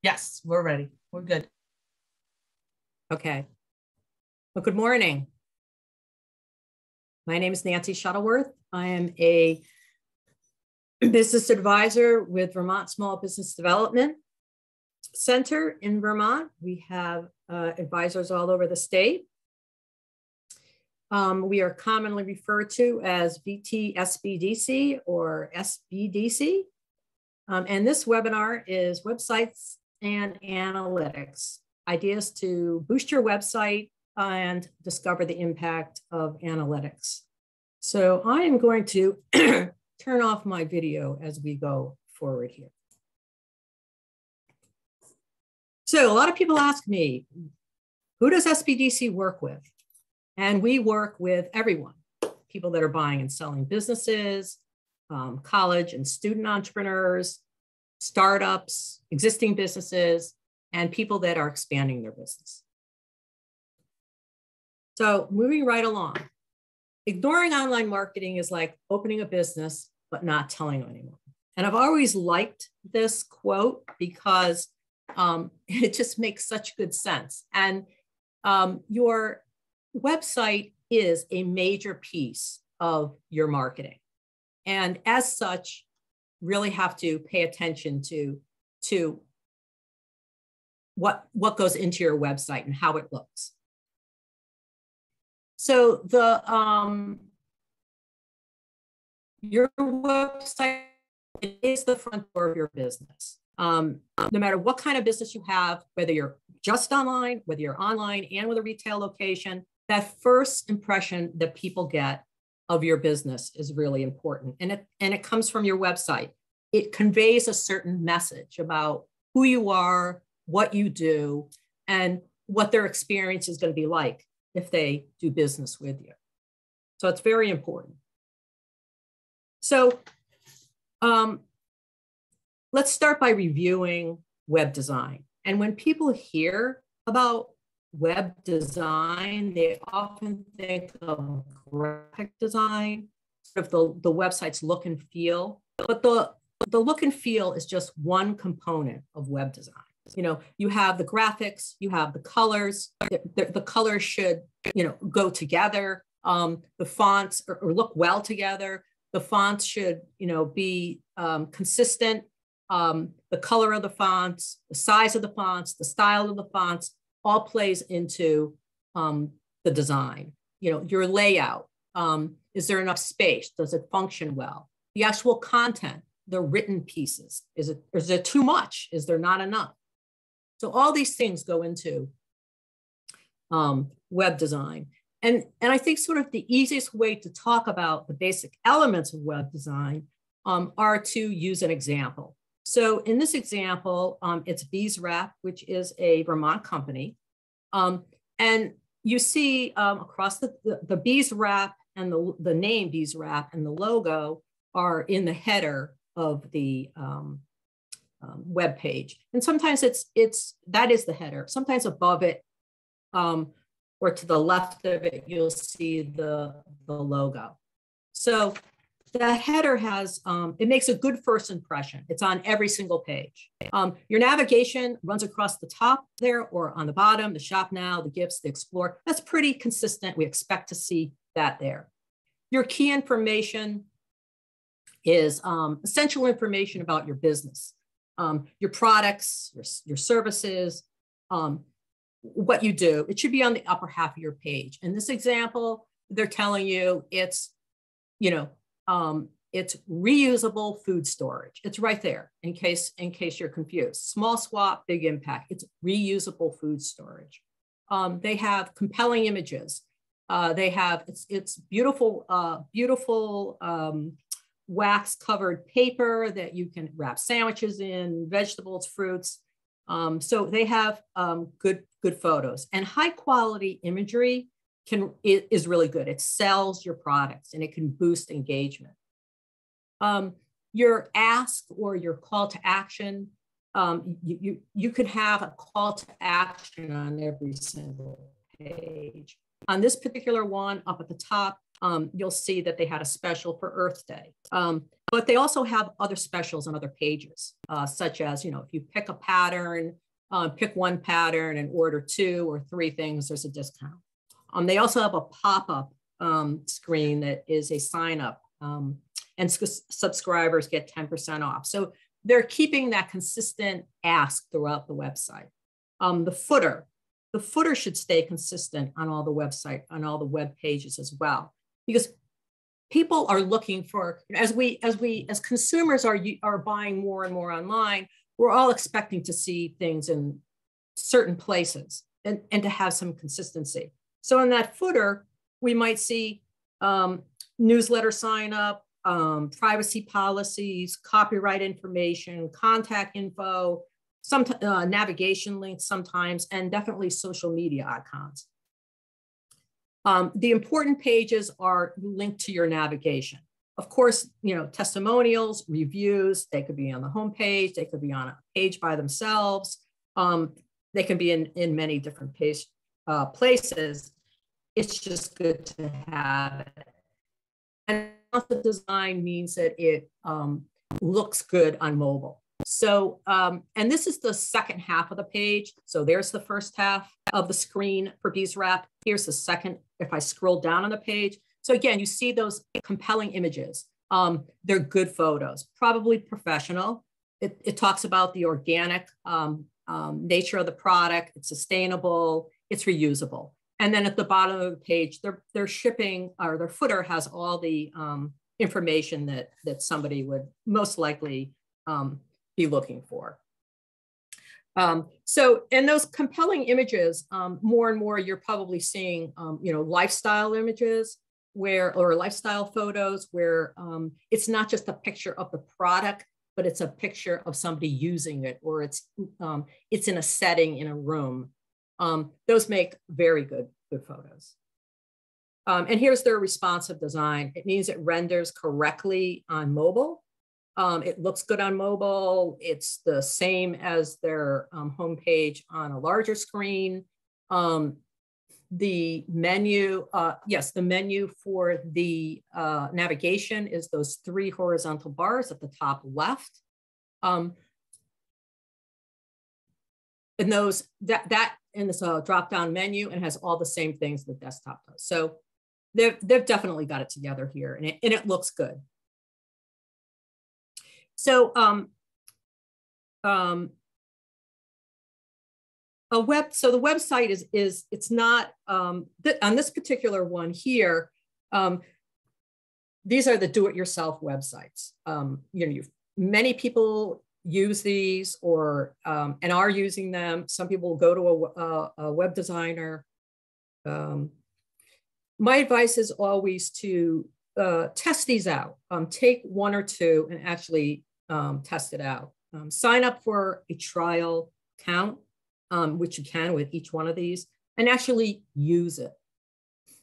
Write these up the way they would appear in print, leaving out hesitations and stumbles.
Yes, we're ready. We're good. Okay. Well, good morning. My name is Nancy Shuttleworth. I am a business advisor with Vermont Small Business Development Center in Vermont. We have advisors all over the state. We are commonly referred to as VTSBDC or SBDC. And this webinar is Websites and Analytics, ideas to boost your website and discover the impact of analytics. So I am going to turn off my video as we go forward here. So a lot of people ask me, who does SBDC work with? And we work with everyone, people that are buying and selling businesses, college and student entrepreneurs, startups, existing businesses, and people that are expanding their business. So moving right along, ignoring online marketing is like opening a business, but not telling anyone. And I've always liked this quote because it just makes such good sense. And your website is a major piece of your marketing. And as such, really have to pay attention to what goes into your website and how it looks. So your website is the front door of your business. No matter what kind of business you have, whether you're just online, whether you're online and with a retail location, that first impression that people get of your business is really important. And it comes from your website. It conveys a certain message about who you are, what you do, and what their experience is going to be like if they do business with you. So it's very important. So let's start by reviewing web design. And when people hear about web design, they often think of graphic design, sort of the website's look and feel. But the look and feel is just one component of web design. You know, you have the graphics, you have the colors. The colors should, go together. The fonts or look well together. The fonts should, be consistent. The color of the fonts, the size of the fonts, the style of the fonts, all plays into the design. Your layout. Is there enough space? Does it function well? The actual content, the written pieces. Is there too much? Is there not enough? So all these things go into web design. And I think sort of the easiest way to talk about the basic elements of web design are to use an example. So in this example, it's BeesWrap, which is a Vermont company. And you see across the BeesWrap and the name BeesWrap and the logo are in the header of the web page. And sometimes that is the header. Sometimes above it or to the left of it, you'll see the logo. So the header has, it makes a good first impression. It's on every single page. Your navigation runs across the top there or on the bottom, the shop now, the gifts, the explore. That's pretty consistent. We expect to see that there. Your key information is essential information about your business, your products, your services, what you do. It should be on the upper half of your page. In this example, they're telling you it's, it's reusable food storage. It's right there in case you're confused. Small swap, big impact. It's reusable food storage. They have compelling images. They have it's beautiful, beautiful wax covered paper that you can wrap sandwiches in, vegetables, fruits. So they have good photos, and high quality imagery is really good. It sells your products and it can boost engagement. Your ask or your call to action, you could have a call to action on every single page. On this particular one up at the top, you'll see that they had a special for Earth Day. But they also have other specials on other pages, such as, if you pick a pattern, pick one pattern and order 2 or 3 things, there's a discount. They also have a pop-up screen that is a sign up, and subscribers get 10% off. So they're keeping that consistent ask throughout the website. The footer should stay consistent on all the website, on all the web pages as well, because people are looking for, as consumers are buying more and more online, we're all expecting to see things in certain places and to have some consistency. So in that footer, we might see newsletter sign up, privacy policies, copyright information, contact info, some navigation links sometimes, and definitely social media icons. The important pages are linked to your navigation. Of course, testimonials, reviews, they could be on the homepage, they could be on a page by themselves. They can be in many different places. It's just good to have it. And also design means that it looks good on mobile. So, and this is the second half of the page. So there's the first half of the screen for BeesWrap. Here's the second, if I scroll down on the page. So again, you see those compelling images. They're good photos, probably professional. It talks about the organic nature of the product. It's sustainable, it's reusable. And then at the bottom of the page, their shipping, or their footer has all the information that somebody would most likely be looking for. So in those compelling images, more and more you're probably seeing lifestyle images or lifestyle photos where it's not just a picture of the product, but it's a picture of somebody using it, or it's in a setting in a room. Those make very good photos. And here's their responsive design. It means it renders correctly on mobile. It looks good on mobile. It's the same as their homepage on a larger screen. The menu, yes, the menu for the navigation is those 3 horizontal bars at the top left. And those, that in this drop-down menu, and has all the same things the desktop does. So they've definitely got it together here, and it looks good. So the website is it's not on this particular one here. These are the do-it-yourself websites. Many people use these or and are using them. Some people will go to a web designer. My advice is always to test these out. Take 1 or 2 and actually test it out. Sign up for a trial account, which you can with each one of these, and actually use it,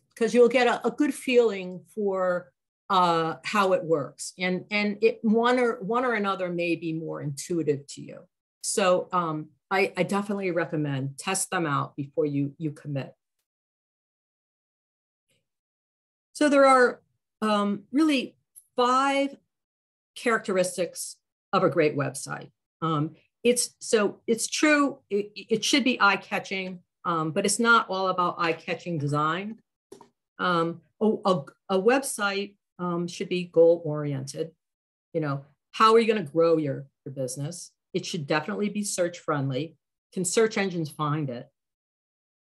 because you'll get a good feeling for how it works. And one or another may be more intuitive to you. So I definitely recommend test them out before you commit. So there are really 5 characteristics of a great website. It's true, it should be eye-catching, but it's not all about eye-catching design. A website should be goal-oriented. How are you going to grow your business? It should definitely be search-friendly. Can search engines find it?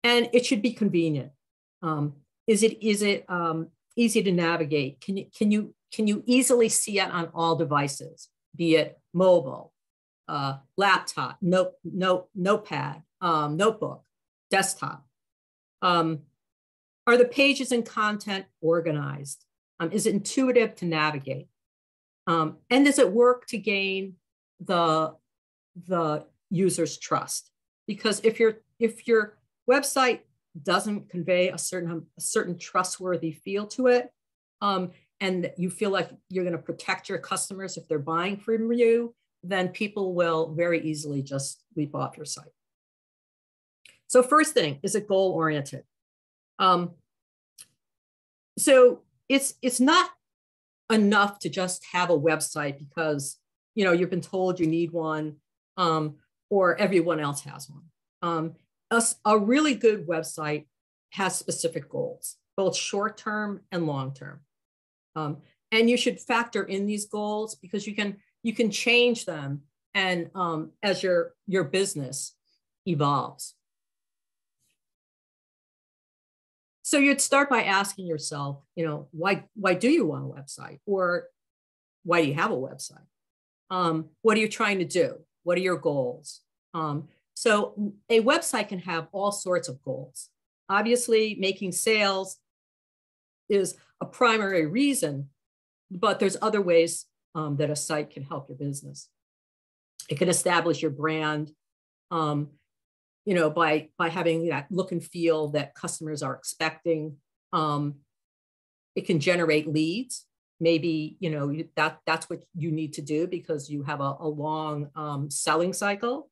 And it should be convenient. Is it easy to navigate? Can you easily see it on all devices, be it mobile, laptop, notepad, notebook, desktop? Are the pages and content organized? Is it intuitive to navigate? And does it work to gain the user's trust? Because if your website doesn't convey a certain trustworthy feel to it, and you feel like you're going to protect your customers if they're buying from you, then people will very easily just leap off your site. So first thing, is it goal-oriented? So it's not enough to just have a website because, you've been told you need one, or everyone else has one. A really good website has specific goals, both short-term and long-term. And you should factor in these goals because you can change them and as your business evolves. So you'd start by asking yourself, why do you want a website? Or why do you have a website? What are you trying to do? What are your goals? So a website can have all sorts of goals. Obviously, making sales is a primary reason, but there's other ways that a site can help your business. It can establish your brand, by having that look and feel that customers are expecting. It can generate leads. Maybe, that's what you need to do because you have a long selling cycle.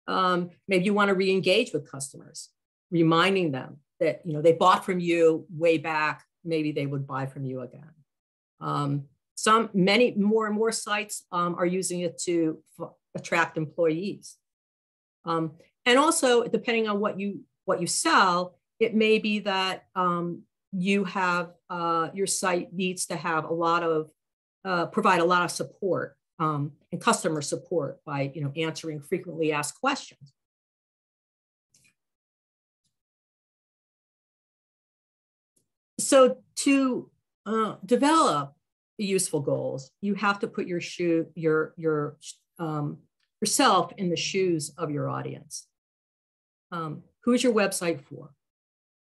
Maybe you want to re-engage with customers, reminding them that, they bought from you way back. Maybe they would buy from you again. Many more and more sites are using it to attract employees. And also, depending on what you sell, it may be that you have your site needs to have provide a lot of support and customer support by answering frequently asked questions. So to develop useful goals, you have to put yourself in the shoes of your audience. Who's your website for?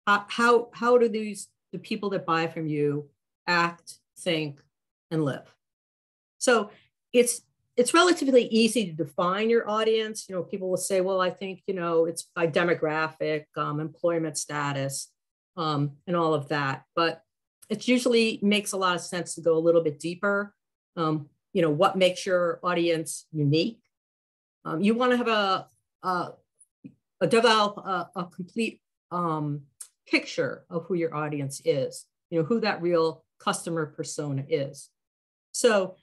How do the people that buy from you act, think, and live? So it's relatively easy to define your audience. People will say, well, I think, it's by demographic, employment status, and all of that. But it usually makes a lot of sense to go a little bit deeper. What makes your audience unique? You want to have develop a complete picture of who your audience is, who that real customer persona is. So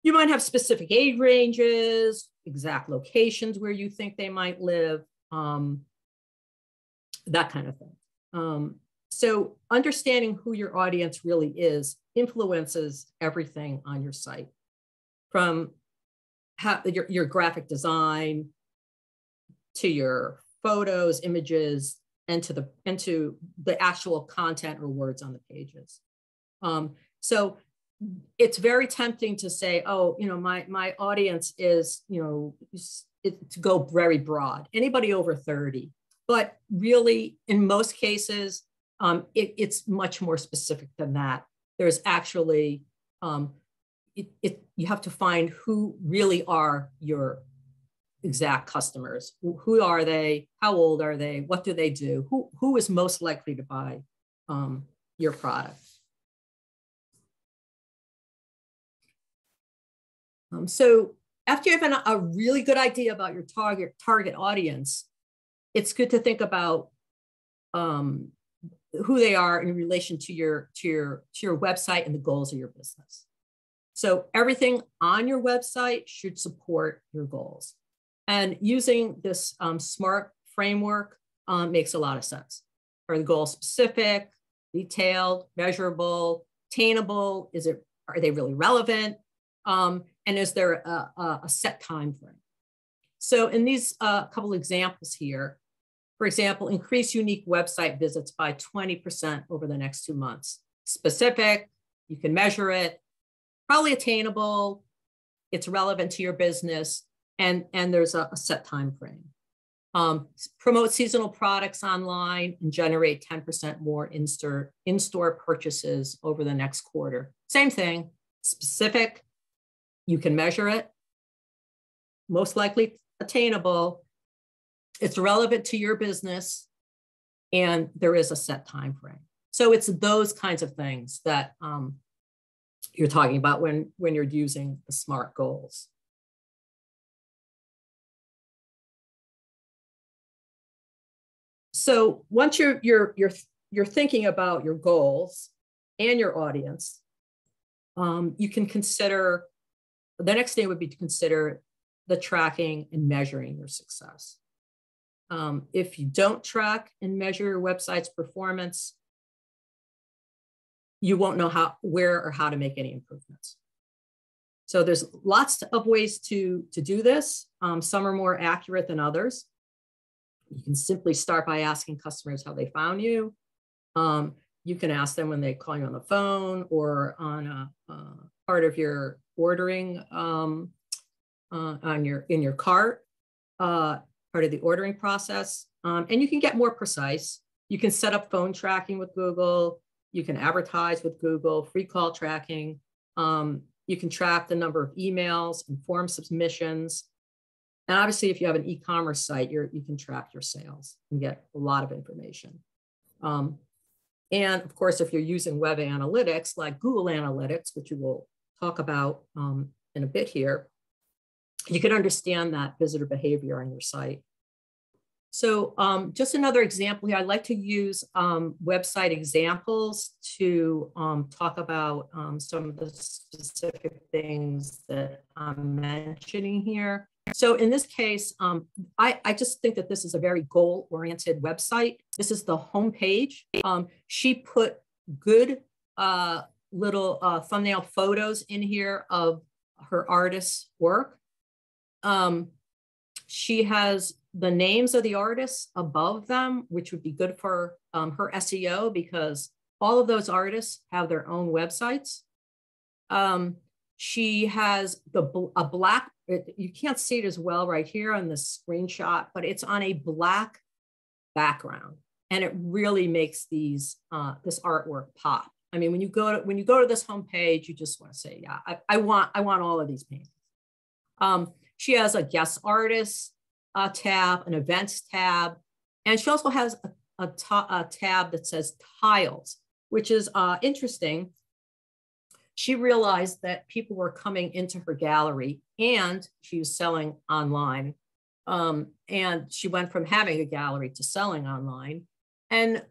you might have specific age ranges, exact locations where you think they might live, that kind of thing. So understanding who your audience really is influences everything on your site, from your graphic design to your photos, images, and to the actual content or words on the pages. So it's very tempting to say, oh, my audience is, to go very broad, anybody over 30. But really, in most cases, it's much more specific than that. There's actually, you have to find who really are your exact customers. Who are they? How old are they? What do they do? Who is most likely to buy your product? So after you have a really good idea about your target audience, it's good to think about who they are in relation to your website and the goals of your business. So everything on your website should support your goals. And using this SMART framework makes a lot of sense. Are the goals specific, detailed, measurable, attainable? Are they really relevant? And is there a set time frame? So in these couple examples here, for example, increase unique website visits by 20% over the next 2 months. Specific, you can measure it, probably attainable, it's relevant to your business, and there's a set time frame. Promote seasonal products online and generate 10% more in-store purchases over the next quarter. Same thing, specific, you can measure it, most likely attainable, it's relevant to your business, and there is a set time frame. So it's those kinds of things that you're talking about when you're using the SMART goals. So once you're thinking about your goals and your audience, You can consider, the next thing would be to consider the tracking and measuring your success. If you don't track and measure your website's performance, you won't know where or how to make any improvements. So there's lots of ways to do this. Some are more accurate than others. You can simply start by asking customers how they found you. You can ask them when they call you on the phone or on a part of your ordering in your cart, part of the ordering process. And you can get more precise. You can set up phone tracking with Google. You can advertise with Google, free call tracking. You can track the number of emails and form submissions. And obviously, if you have an e-commerce site, you can track your sales and get a lot of information. And of course, if you're using web analytics like Google Analytics, which we will talk about in a bit here, you can understand that visitor behavior on your site. So just another example here, I'd like to use website examples to talk about some of the specific things that I'm mentioning here. So in this case, I just think that this is a very goal-oriented website. This is the homepage. She put good little thumbnail photos in here of her artist's work. She has the names of the artists above them, which would be good for her SEO because all of those artists have their own websites. She has a black, you can't see it as well right here on the screenshot, but it's on a black background. And it really makes these this artwork pop. I mean, when you go to this homepage, you just want to say, yeah, I want all of these paintings. She has a guest artist tab, an events tab, and she also has a tab that says tiles, which is interesting. She realized that people were coming into her gallery and she was selling online. And she went from having a gallery to selling online. And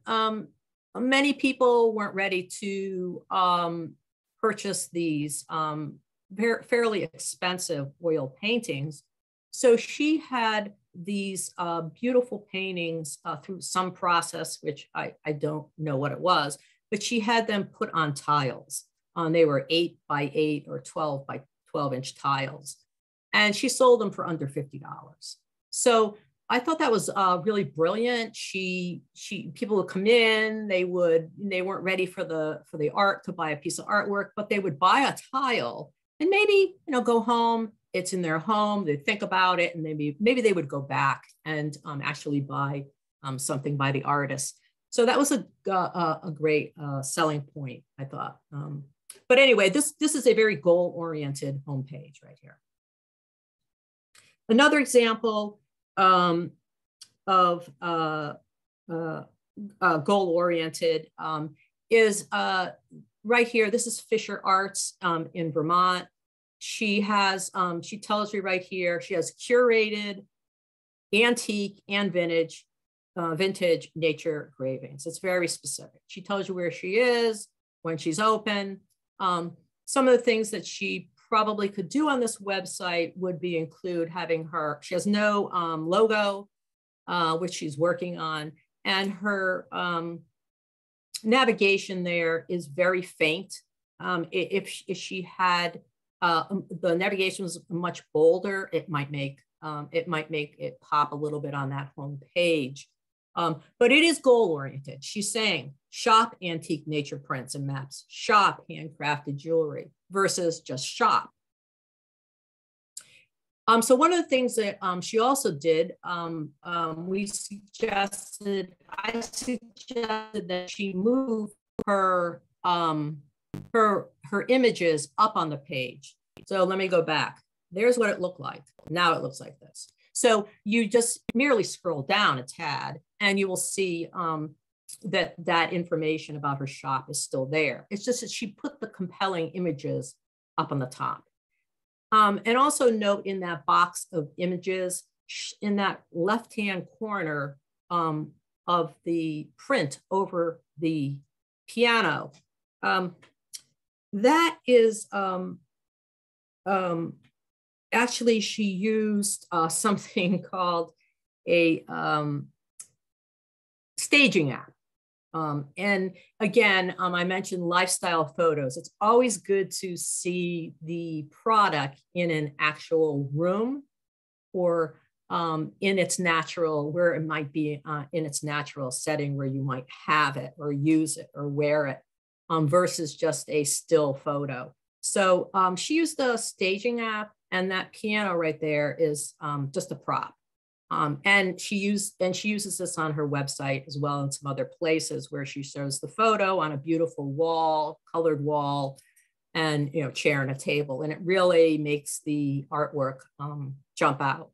many people weren't ready to purchase these fairly expensive oil paintings. So she had these beautiful paintings through some process, which I don't know what it was, but she had them put on tiles. They were 8 by 8 or 12 by 12 inch tiles. And she sold them for under $50. So I thought that was really brilliant. People would come in, they weren't ready for the art to buy a piece of artwork, but they would buy a tile and maybe, go home. It's in their home. They think about it, and maybe they would go back and actually buy something by the artist. So that was a great selling point, I thought. But anyway, this is a very goal-oriented homepage right here. Another example of goal-oriented is right here. This is Fisher Arts in Vermont. She tells you right here, she has curated antique and vintage nature engravings. It's very specific. She tells you where she is, when she's open. Some of the things that she probably could do on this website would include having she has no logo, which she's working on, and her navigation there is very faint. If she had the navigation was much bolder, it might make it pop a little bit on that home page. But it is goal-oriented. She's saying, shop antique nature prints and maps, shop handcrafted jewelry versus just shop. So one of the things that she also did, I suggested that she move her images up on the page. So let me go back. There's what it looked like. Now it looks like this. So you just merely scroll down a tad and you will see that information about her shop is still there. It's just that she put the compelling images up on the top. And also note in that box of images, in that left-hand corner of the print over the piano, that is actually, she used something called a staging app. And again, I mentioned lifestyle photos. It's always good to see the product in an actual room or in its natural, where it might be in its natural setting where you might have it or use it or wear it versus just a still photo. So she used the staging app, and that piano right there is just a prop. And she uses this on her website as well, and some other places where she shows the photo on a beautiful wall, colored wall, and chair and a table, and it really makes the artwork jump out.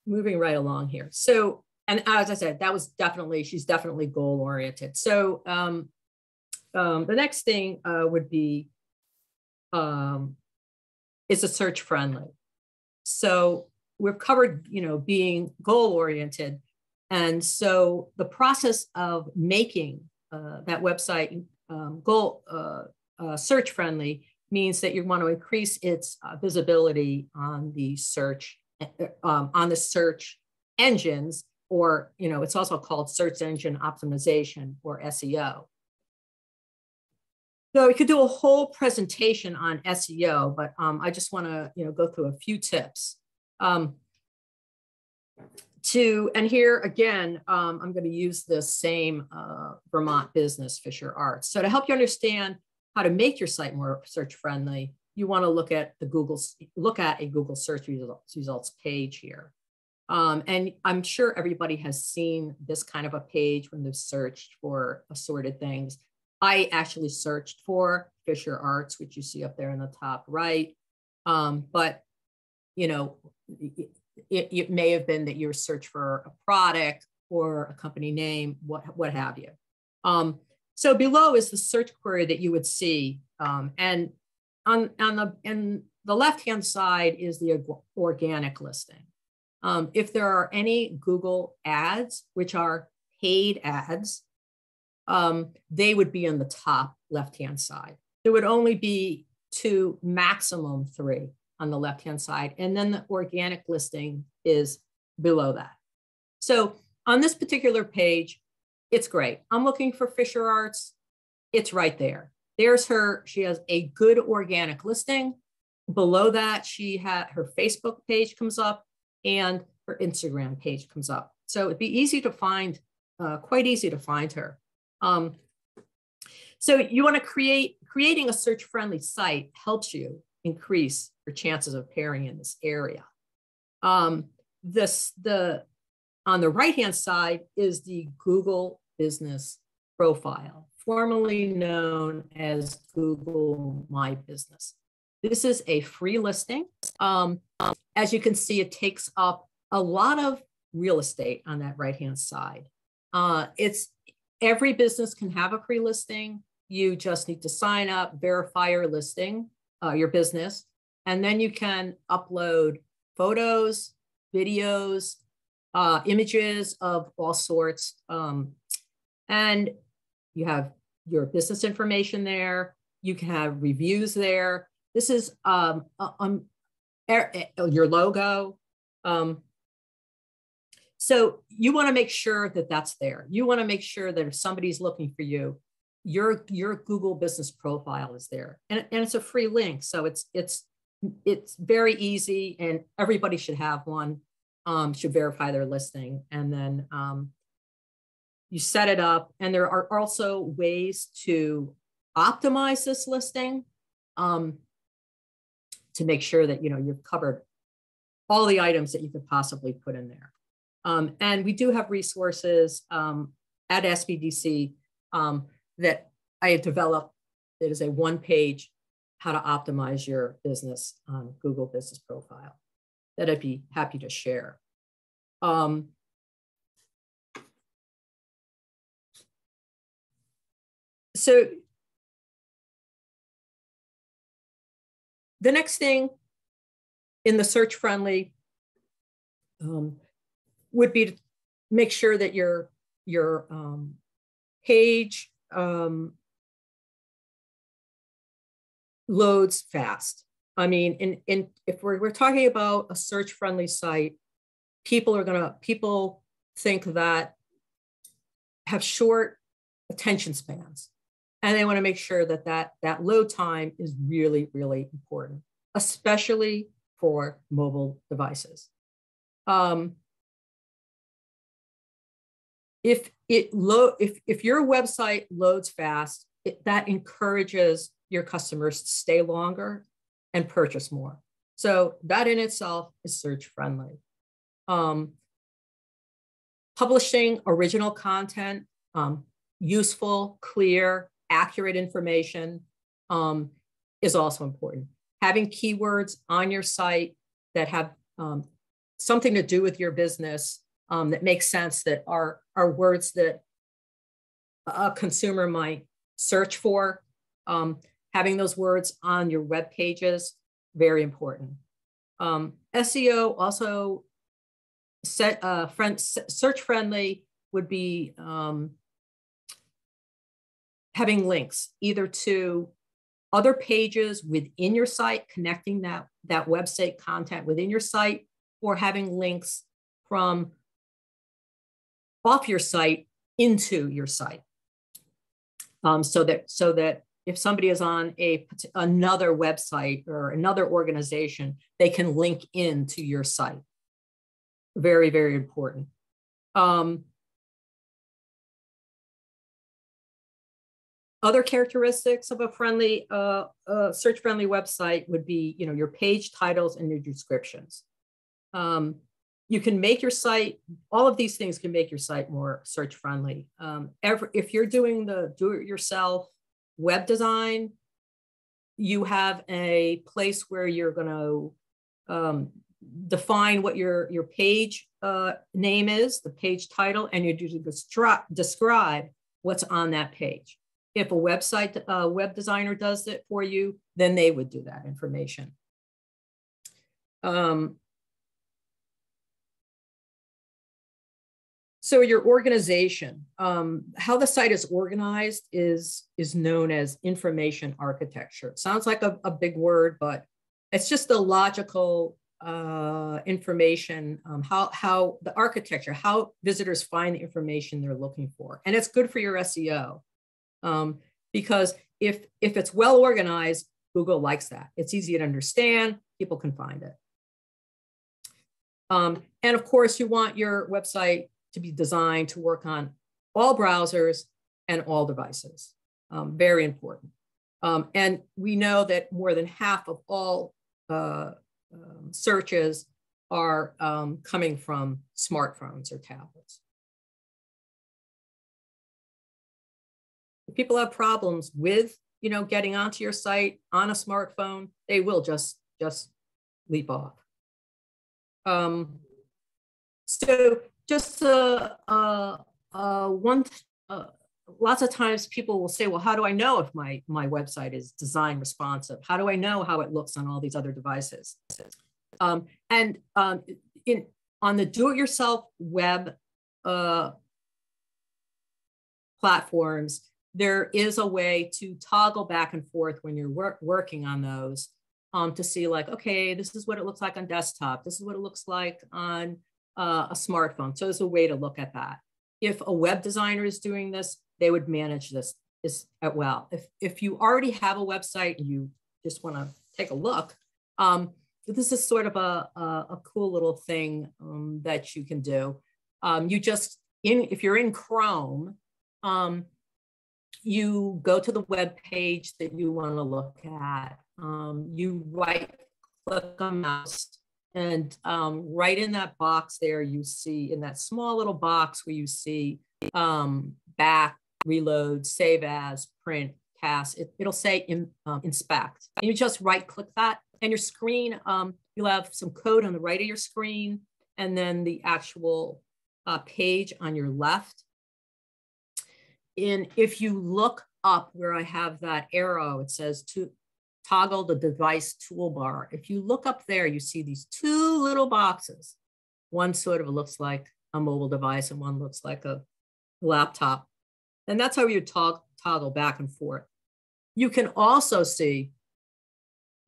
Moving right along here. So, and as I said, she's definitely goal oriented. So the next thing would be is a search friendly. So we've covered, being goal oriented. And so the process of making that website search friendly means that you want to increase its visibility on the search engines, or, it's also called search engine optimization, or SEO. So we could do a whole presentation on SEO, but I just want to, go through a few tips. And here again, I'm going to use the same Vermont business, Fisher Arts. So to help you understand how to make your site more search friendly, you want to look at a Google search results page here. And I'm sure everybody has seen this kind of a page when they've searched for assorted things. I actually searched for Fisher Arts, which you see up there in the top right. But, it may have been that you searched for a product or a company name, what have you. So below is the search query that you would see. And on the left-hand side is the organic listing. If there are any Google ads, which are paid ads, they would be on the top left-hand side. There would only be 2, maximum 3 on the left-hand side. And then the organic listing is below that. So on this particular page, it's great. I'm looking for Fisher Arts. It's right there. There's she has a good organic listing. Below that, her Facebook page comes up and her Instagram page comes up. So it'd be easy to find, quite easy to find her. So you want to creating a search-friendly site helps you increase your chances of appearing in this area. On the right-hand side is the Google Business Profile, formerly known as Google My Business. This is a free listing. As you can see, it takes up a lot of real estate on that right-hand side. Every business can have a free listing. You just need to sign up, verify your listing, your business, and then you can upload photos, videos, images of all sorts. And you have your business information there. You can have reviews there. This is your logo. So you want to make sure that that's there. You want to make sure that if somebody's looking for you, your Google Business Profile is there, and it's a free link. So it's very easy, and everybody should have one. Should verify their listing, and then you set it up. And there are also ways to optimize this listing to make sure that you've covered all the items that you could possibly put in there. And we do have resources at SBDC that I have developed. It is a one-page how to optimize your business on Google Business Profile that I'd be happy to share. So the next thing in the search friendly would be to make sure that your page loads fast. I mean, if we're talking about a search-friendly site, people think that have short attention spans, and they want to make sure that that load time is really, really important, especially for mobile devices. If your website loads fast, that encourages your customers to stay longer and purchase more. So that in itself is search friendly. Publishing original content, useful, clear, accurate information is also important. Having keywords on your site that have something to do with your business that makes sense, that are words that a consumer might search for. Having those words on your web pages, very important. SEO also search friendly would be having links either to other pages within your site, connecting that website content within your site, or having links from off your site into your site. So that if somebody is on another website or another organization, they can link into your site. Very, very important. Other characteristics of a friendly, search-friendly website would be, your page titles and your descriptions. You can make your site, all of these things can make your site more search-friendly. If you're doing the do-it-yourself web design, you have a place where you're going to define what your page name is, the page title, and you do describe what's on that page. If a web designer does it for you, then they would do that information. So your organization, how the site is organized is known as information architecture. It sounds like a big word, but it's just the logical information, how the architecture, how visitors find the information they're looking for. And it's good for your SEO because if it's well organized, Google likes that. It's easy to understand, people can find it. And of course, you want your website to be designed to work on all browsers and all devices. Very important. And we know that more than half of all searches are coming from smartphones or tablets. If people have problems with, getting onto your site on a smartphone, they will just leap off. So just lots of times people will say, well, how do I know if my website is design responsive? How do I know how it looks on all these other devices? On the do-it-yourself web platforms, there is a way to toggle back and forth when you're working on those to see like, okay, this is what it looks like on desktop. This is what it looks like on a smartphone. So there's a way to look at that. If a web designer is doing this, they would manage this well. If you already have a website and you just want to take a look, this is sort of a cool little thing that you can do. If you're in Chrome, you go to the web page that you want to look at. You right-click on mouse, and right in that box there, you see in that small little box where you see back, reload, save as, print, task, it'll say inspect. And you just right-click that, and your screen, you'll have some code on the right of your screen, and then the actual page on your left. And if you look up where I have that arrow, it says to toggle the device toolbar. If you look up there, you see these two little boxes. One sort of looks like a mobile device and one looks like a laptop. And that's how you toggle back and forth. You can also see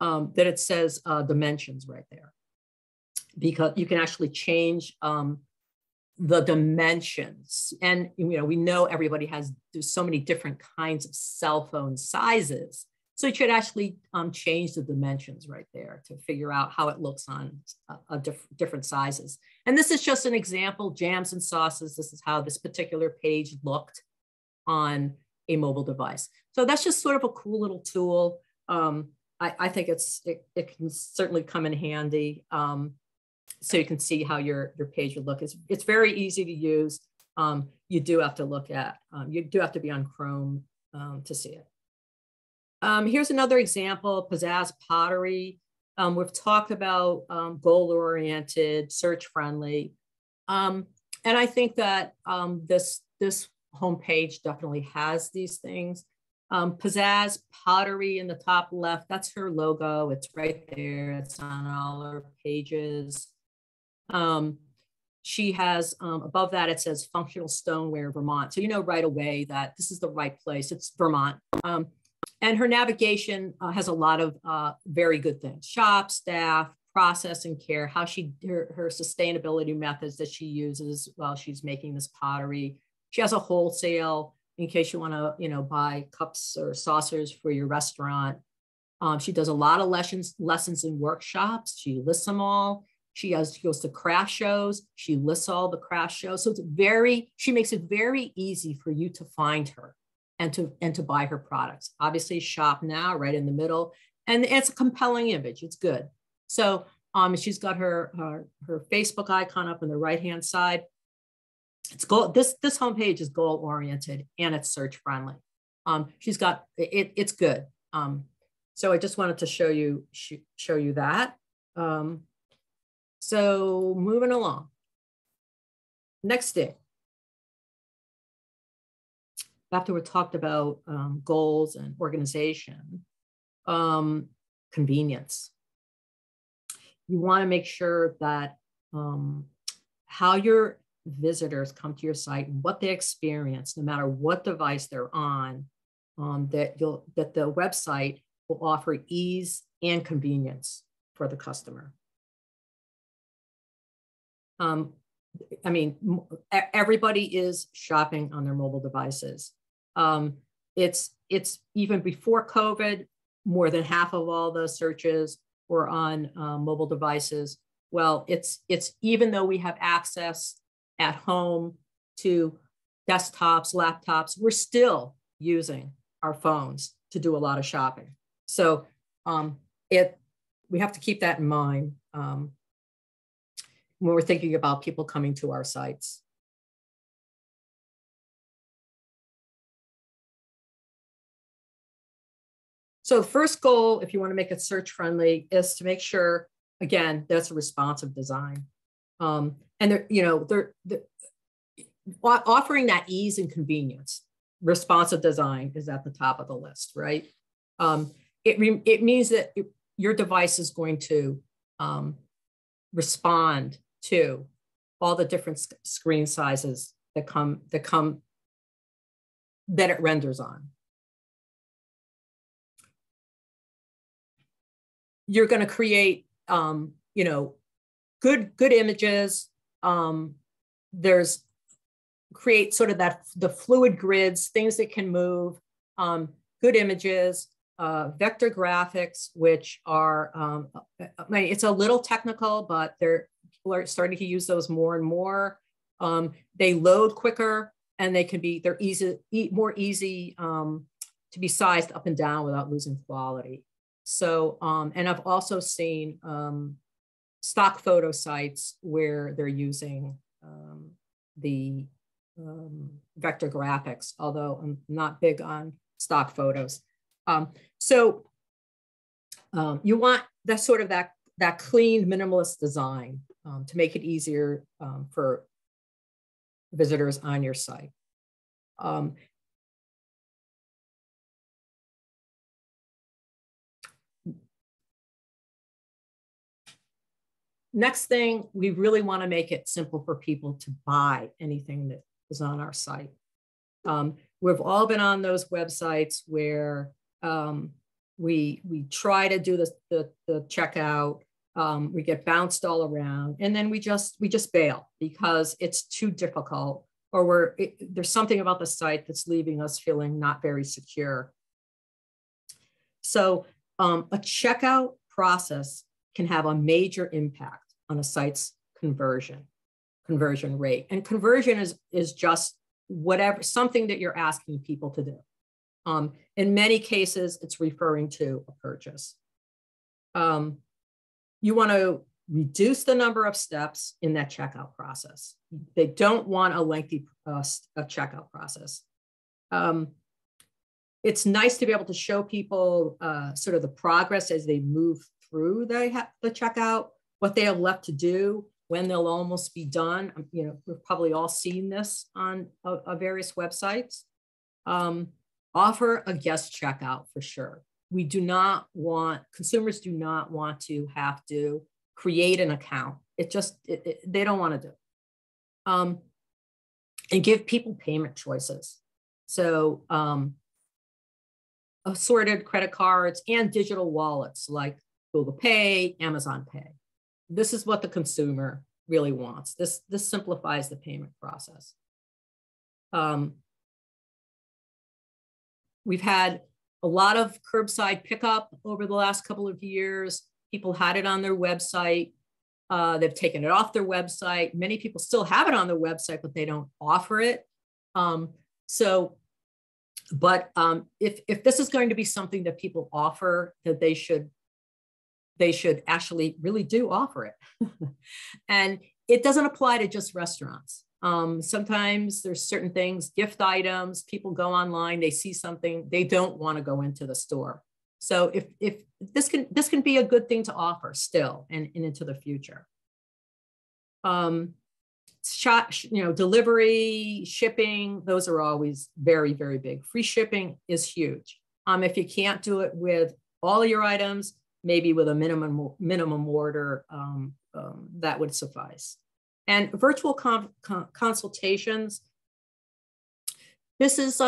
that it says dimensions right there, because you can actually change the dimensions. And we know everybody there's so many different kinds of cell phone sizes. So you should actually change the dimensions right there to figure out how it looks on different sizes. And this is just an example, jams and sauces. This is how this particular page looked on a mobile device. So that's just sort of a cool little tool. I think it can certainly come in handy. So you can see how your page would look. It's very easy to use. You do have to you do have to be on Chrome to see it. Here's another example, Pizzazz Pottery. We've talked about goal-oriented, search-friendly. And I think that this homepage definitely has these things. Pizzazz Pottery in the top left, that's her logo. It's right there. It's on all her pages. She has, above that, it says Functional Stoneware, Vermont. So you know right away that this is the right place. It's Vermont. And her navigation has a lot of very good things: shop, staff, process and care, how her sustainability methods that she uses while she's making this pottery. She has a wholesale in case you want to, buy cups or saucers for your restaurant. She does a lot of lessons and workshops. She lists them all. She goes to craft shows. She lists all the craft shows. So she makes it very easy for you to find her and to buy her products. Obviously, shop now, right in the middle. And it's a compelling image. It's good. So she's got her Facebook icon up on the right-hand side. It's this homepage is goal-oriented and it's search-friendly. She's got it's good. So I just wanted to show you that. So moving along. Next thing. After we talked about goals and organization, convenience. You want to make sure that how your visitors come to your site, what they experience, no matter what device they're on, that the website will offer ease and convenience for the customer. I mean, everybody is shopping on their mobile devices. It's even before COVID, more than half of all the searches were on mobile devices. Well, it's even though we have access at home to desktops, laptops, we're still using our phones to do a lot of shopping. So we have to keep that in mind when we're thinking about people coming to our sites. So the first goal, if you want to make it search friendly, is to make sure, again, that's a responsive design. And they're offering that ease and convenience. Responsive design is at the top of the list, right? It means that your device is going to respond to all the different screen sizes that it renders on. You're going to create, good images. Create sort of the fluid grids, things that can move, good images, vector graphics, which are, it's a little technical, but people are starting to use those more and more. They load quicker and they're more easy to be sized up and down without losing quality. So, and I've also seen stock photo sites where they're using the vector graphics, although I'm not big on stock photos. So you want that sort of that clean minimalist design to make it easier for visitors on your site. Next thing, we really want to make it simple for people to buy anything that is on our site. We've all been on those websites where we try to do the checkout, we get bounced all around, and then we just bail because it's too difficult, or there's something about the site that's leaving us feeling not very secure. So a checkout process can have a major impact on a site's conversion rate. And conversion is just something that you're asking people to do. In many cases, it's referring to a purchase. You want to reduce the number of steps in that checkout process. They don't want a lengthy checkout process. It's nice to be able to show people sort of the progress as they move through the checkout, what they have left to do, when they'll almost be done. You know, we've probably all seen this on various websites. Offer a guest checkout for sure. Consumers do not want to have to create an account. They don't want to do. And give people payment choices. So assorted credit cards and digital wallets like Google Pay, Amazon Pay. This is what the consumer really wants. This simplifies the payment process. We've had a lot of curbside pickup over the last couple of years. People had it on their website. They've taken it off their website. Many people still have it on their website, but they don't offer it. If this is going to be something that people offer, that they should actually really do offer it. And it doesn't apply to just restaurants. Sometimes there's certain things, gift items, people go online, they see something, they don't want to go into the store. So if this can be a good thing to offer still and into the future. Delivery, shipping, those are always very, very big. Free shipping is huge. If you can't do it with all your items, maybe with a minimum order, that would suffice. And virtual consultations. This is,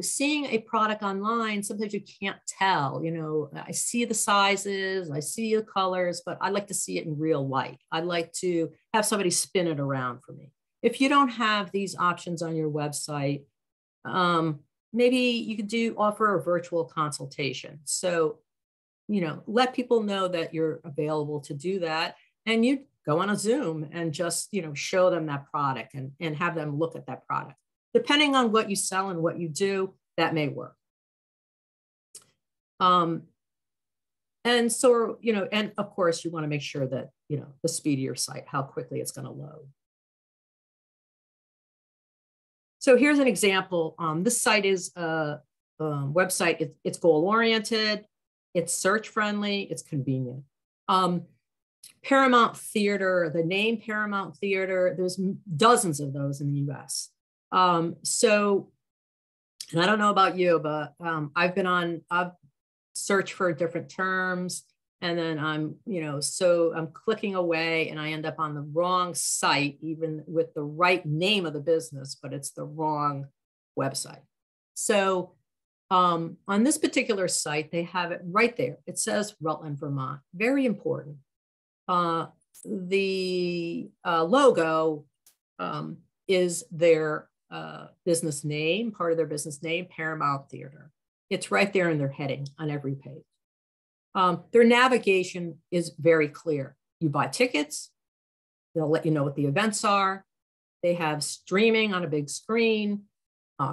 seeing a product online, sometimes you can't tell, I see the sizes, I see the colors, but I'd like to see it in real light. I'd like to have somebody spin it around for me. If you don't have these options on your website, maybe you could offer a virtual consultation. So, let people know that you're available to do that. And you go on a Zoom and just, show them that product and have them look at that product. Depending on what you sell and what you do, that may work. And so, and of course you want to make sure that, the speed of your site, how quickly it's going to load. So here's an example. This site is a website. It's goal-oriented, it's search-friendly, it's convenient. Paramount Theater, the name Paramount Theater, there's dozens of those in the US. And I don't know about you, but I've searched for different terms, and then I'm clicking away and I end up on the wrong site, even with the right name of the business, but it's the wrong website. So on this particular site, they have it right there. It says Rutland, Vermont, very important. The logo is their business name, part of their business name, Paramount Theater. It's right there in their heading on every page. Their navigation is very clear. You buy tickets, they'll let you know what the events are. They have streaming on a big screen,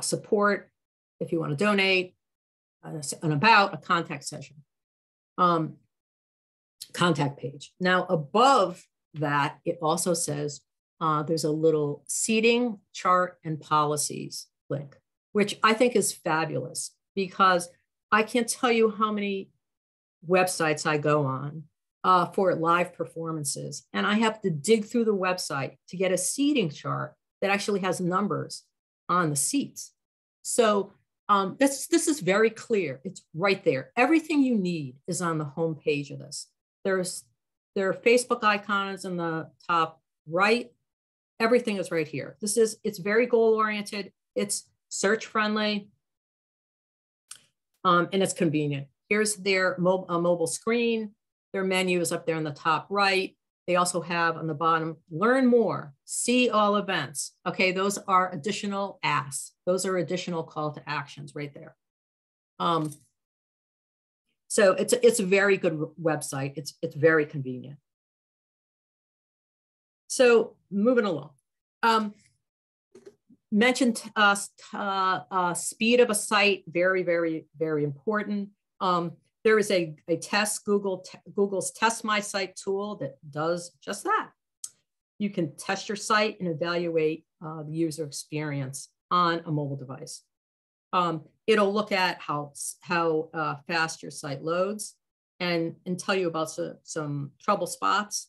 support if you want to donate, an about, a contact session. Contact page. Now above that, it also says there's a little seating chart and policies link, which I think is fabulous, because I can't tell you how many websites I go on for live performances, and I have to dig through the website to get a seating chart that actually has numbers on the seats. So this is very clear. It's right there. Everything you need is on the home page of this. There are Facebook icons in the top right. Everything is right here. It's very goal-oriented. It's search friendly, and it's convenient. Here's their mobile screen. Their menu is up there in the top right. They also have on the bottom, learn more, see all events. Okay, those are additional asks. Those are additional call to actions right there. So it's a very good website. It's very convenient. So moving along. Mentioned speed of a site, very, very, very important. There is a test, Google's Test My Site tool that does just that. You can test your site and evaluate the user experience on a mobile device. It'll look at how fast your site loads and tell you about some trouble spots.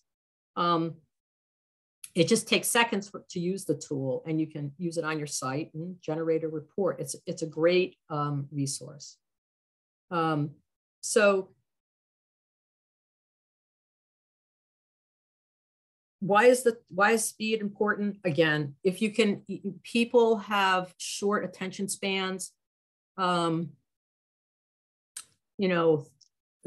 It just takes seconds to use the tool, and you can use it on your site and generate a report. It's a great resource. So why is speed important? Again, if you can, people have short attention spans. You know,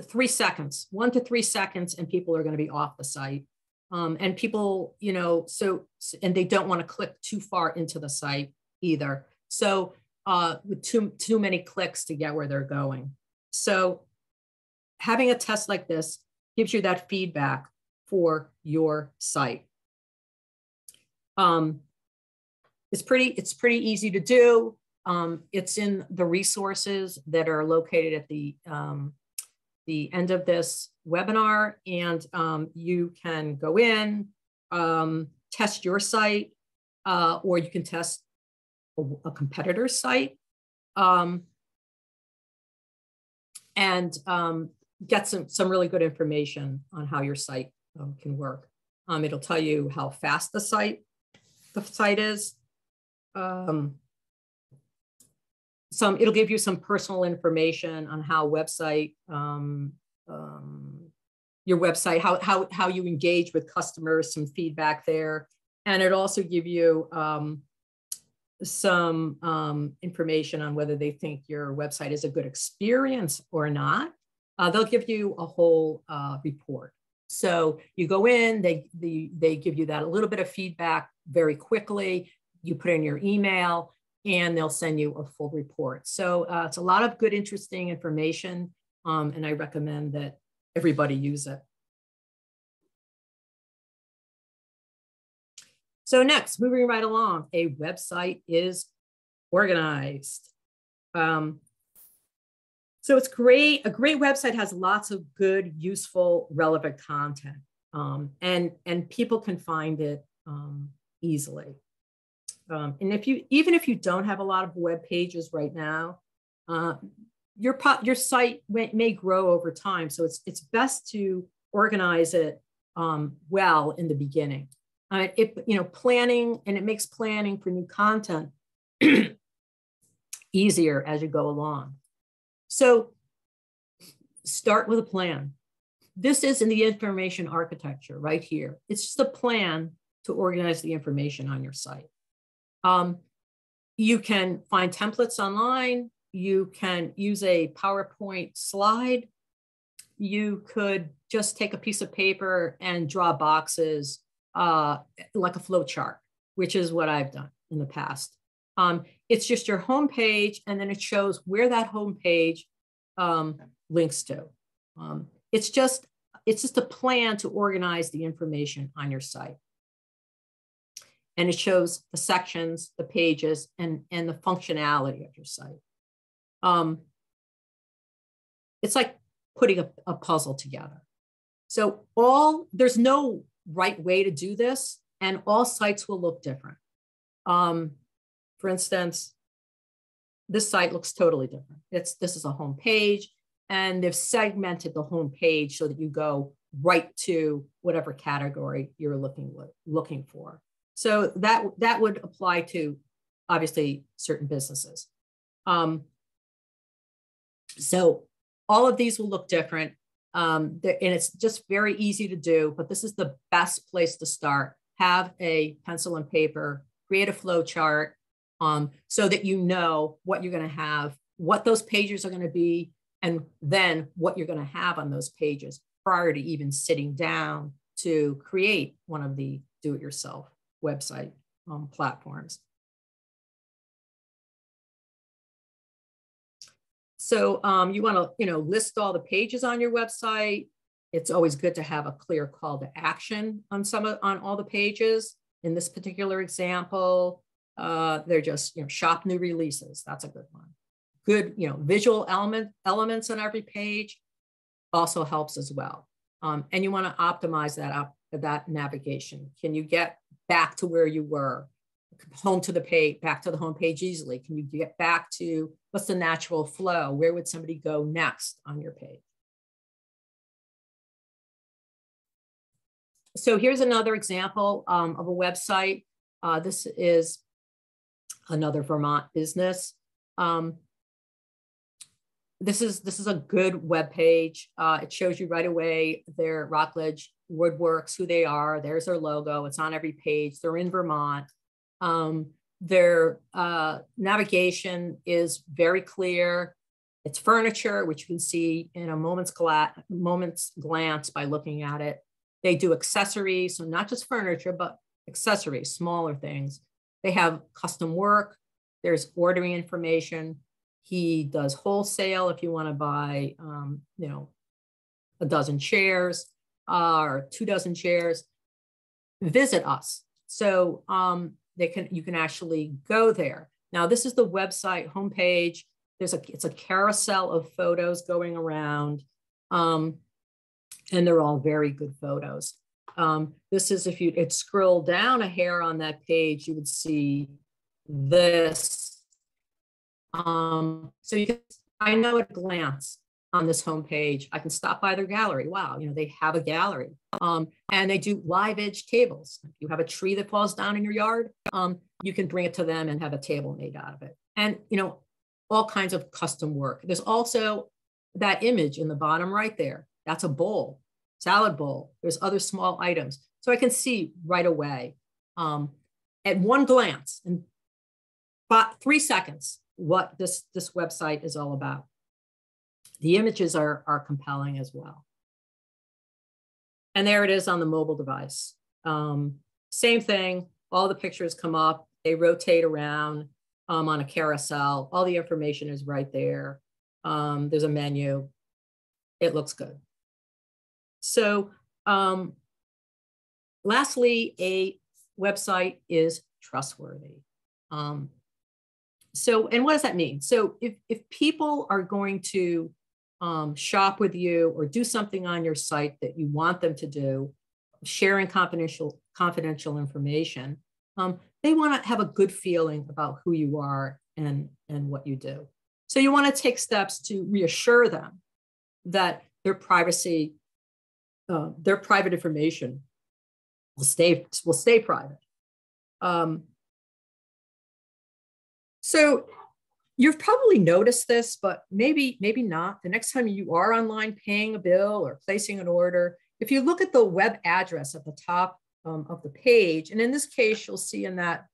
3 seconds, 1 to 3 seconds, and people are going to be off the site. And people, you know, and they don't want to click too far into the site either. So with too many clicks to get where they're going. So having a test like this gives you that feedback for your site. It's pretty easy to do. It's in the resources that are located at the end of this webinar, and you can go in, test your site, or you can test a competitor's site, and get some really good information on how your site can work. It'll tell you how fast the site is. It'll give you some personal information on how your website, how you engage with customers, some feedback there. And it'll also give you some information on whether they think your website is a good experience or not. They'll give you a whole report. So you go in, they give you that a little bit of feedback very quickly. You put in your email, and they'll send you a full report. So it's a lot of good, interesting information, and I recommend that everybody use it. So next, moving right along, a website is organized. So it's great. A great website has lots of good, useful, relevant content, and people can find it easily. And even if you don't have a lot of web pages right now, your site may grow over time. So it's best to organize it well in the beginning. Planning, and it makes planning for new content easier as you go along. So start with a plan. This is in the information architecture right here. It's just a plan to organize the information on your site. You can find templates online. You can use a PowerPoint slide. You could just take a piece of paper and draw boxes like a flow chart, which is what I've done in the past. It's just your home page, and then it shows where that home page links to. It's just a plan to organize the information on your site. And it shows the sections, the pages, and the functionality of your site. It's like putting a puzzle together. So there's no right way to do this, and all sites will look different. For instance, this site looks totally different. This is a home page, and they've segmented the home page so that you go right to whatever category you're looking for. So that would apply to, obviously, certain businesses. So all of these will look different, and it's just very easy to do, but this is the best place to start. Have a pencil and paper, create a flow chart, so that you know what you're going to have, what those pages are going to be, and then what you're going to have on those pages prior to even sitting down to create one of the do-it-yourself website platforms. So you want to, list all the pages on your website. It's always good to have a clear call to action on all the pages. In this particular example, they're just shop new releases. That's a good one. Good visual elements on every page also helps as well. And you want to optimize that navigation. Can you get back to where you were? Home to the page, back to the home page easily? Can you get back to what's the natural flow? Where would somebody go next on your page? So here's another example of a website. This is another Vermont business. This is a good web page. It shows you right away their Rockledge Woodworks, who they are. There's their logo. It's on every page. They're in Vermont. Their navigation is very clear. It's furniture, which you can see in a moment's glance by looking at it. They do accessories, so not just furniture, but accessories, smaller things. They have custom work. There's ordering information. He does wholesale if you want to buy, a dozen chairs or 24 chairs. Visit us. So you can actually go there. Now, this is the website homepage. It's a carousel of photos going around, and they're all very good photos. This is, if you'd scroll down a hair on that page, you would see this. So I know at a glance on this homepage, I can stop by their gallery. Wow, they have a gallery. And they do live edge tables. If you have a tree that falls down in your yard, you can bring it to them and have a table made out of it. And, all kinds of custom work. There's also that image in the bottom right there. That's a bowl, salad bowl. There's other small items. So I can see right away at one glance, in about 3 seconds, what this website is all about. The images are compelling as well. And there it is on the mobile device. Same thing, all the pictures come up, they rotate around on a carousel. All the information is right there. There's a menu. It looks good. So lastly, a website is trustworthy. And what does that mean? So if people are going to shop with you or do something on your site that you want them to do, sharing confidential information, they want to have a good feeling about who you are and what you do. So you want to take steps to reassure them that their private information will stay private. So you've probably noticed this, but maybe not. The next time you are online paying a bill or placing an order, if you look at the web address at the top of the page, and in this case, you'll see in that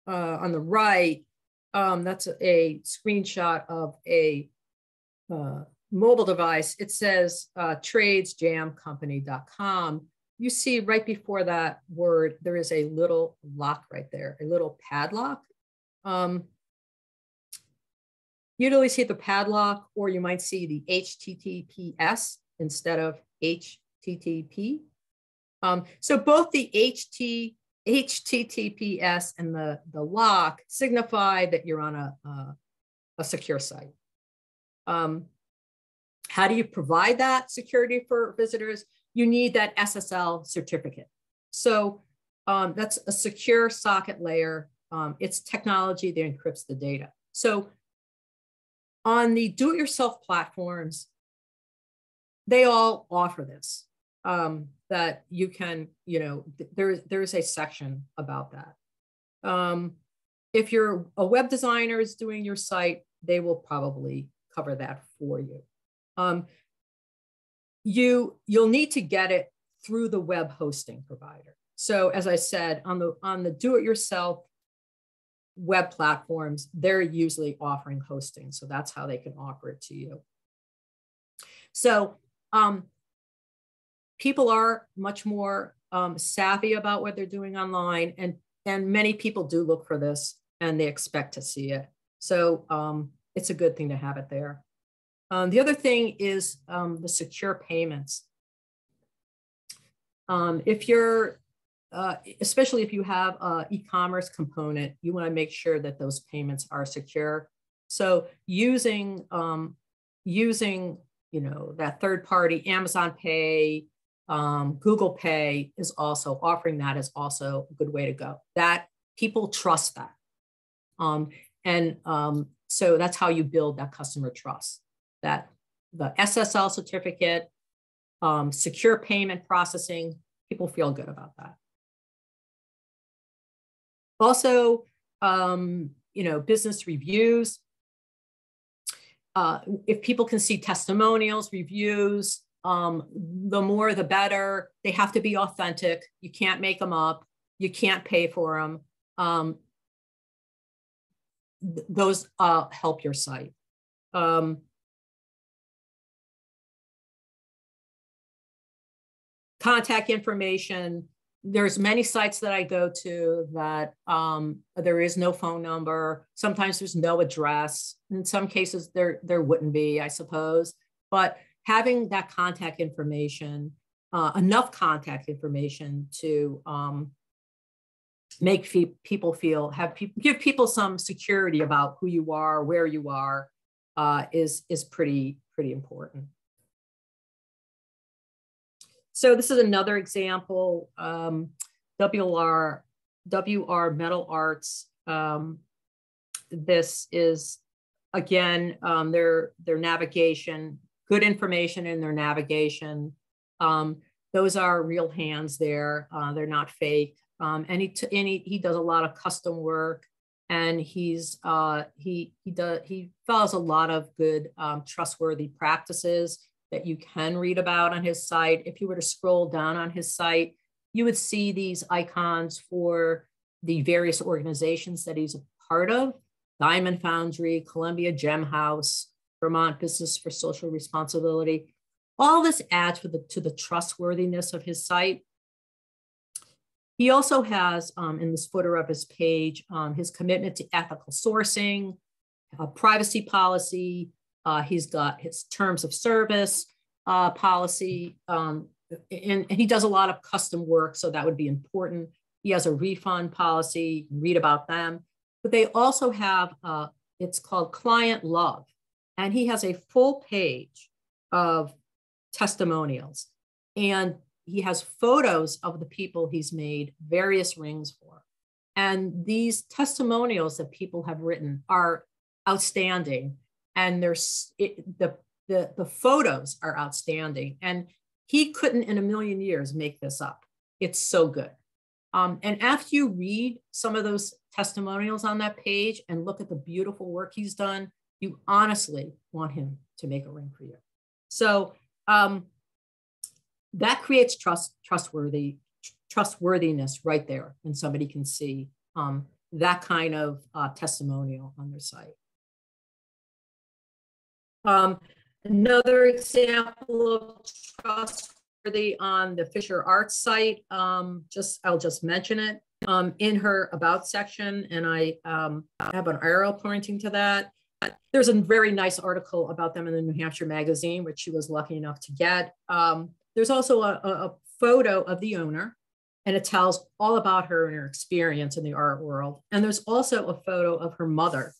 on the right, that's a screenshot of a mobile device. It says tradesjamcompany.com. You see right before that word, there is a little lock right there, a little padlock. You'd always see the padlock, or you might see the HTTPS instead of HTTP. So both the HTTPS and the lock signify that you're on a secure site. How do you provide that security for visitors? You need that SSL certificate. So that's a secure socket layer. It's technology that encrypts the data. So on the do-it-yourself platforms, they all offer this, that you can, there's a section about that. If you're a web designer is doing your site, they will probably cover that for you. You'll need to get it through the web hosting provider. So as I said, on the do-it-yourself web platforms, they're usually offering hosting. So that's how they can offer it to you. So people are much more savvy about what they're doing online, and many people do look for this and they expect to see it. So it's a good thing to have it there. The other thing is the secure payments. If you're, especially if you have an e-commerce component, you want to make sure that those payments are secure. So using that third-party Amazon Pay, Google Pay is also offering that is also a good way to go. That people trust that. So that's how you build that customer trust, that the SSL certificate, secure payment processing, people feel good about that. Also, business reviews. If people can see testimonials, reviews, the more the better. They have to be authentic. You can't make them up. You can't pay for them. Those help your site. Contact information. There's many sites that I go to that there is no phone number. Sometimes there's no address. In some cases, there wouldn't be, I suppose. But having that contact information, enough contact information to make people feel, give people some security about who you are, where you are, is pretty important. So this is another example, WR Metal Arts. This is, again, their navigation, good information in their navigation. Those are real hands there. They're not fake. And he does a lot of custom work, and he follows a lot of good trustworthy practices that you can read about on his site. If you were to scroll down on his site, you would see these icons for the various organizations that he's a part of: Diamond Foundry, Columbia Gem House, Vermont Business for Social Responsibility. All this adds to the trustworthiness of his site. He also has in this footer of his page his commitment to ethical sourcing, privacy policy. He's got his terms of service policy, and he does a lot of custom work, so that would be important. He has a refund policy, read about them. But they also have, it's called Client Love, and he has a full page of testimonials. And he has photos of the people he's made various rings for. And these testimonials that people have written are outstanding. And the photos are outstanding. And he couldn't in a million years make this up. It's so good. And after you read some of those testimonials on that page and look at the beautiful work he's done, you honestly want him to make a ring for you. So that creates trustworthiness right there, and somebody can see that kind of testimonial on their site. Another example of trustworthy on the Fisher Arts site, I'll just mention it in her About section, and I have an arrow pointing to that. There's a very nice article about them in the New Hampshire Magazine, which she was lucky enough to get. There's also a photo of the owner, and it tells all about her and her experience in the art world. And there's also a photo of her mother,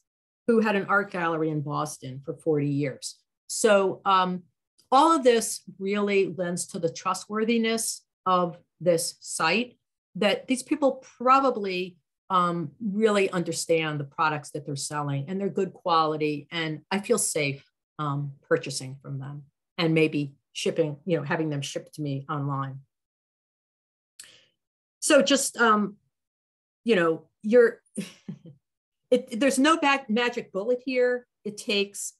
who had an art gallery in Boston for 40 years. So all of this really lends to the trustworthiness of this site, that these people probably really understand the products that they're selling, and they're good quality. And I feel safe purchasing from them, and maybe shipping, having them shipped to me online. So just, there's no magic bullet here. It takes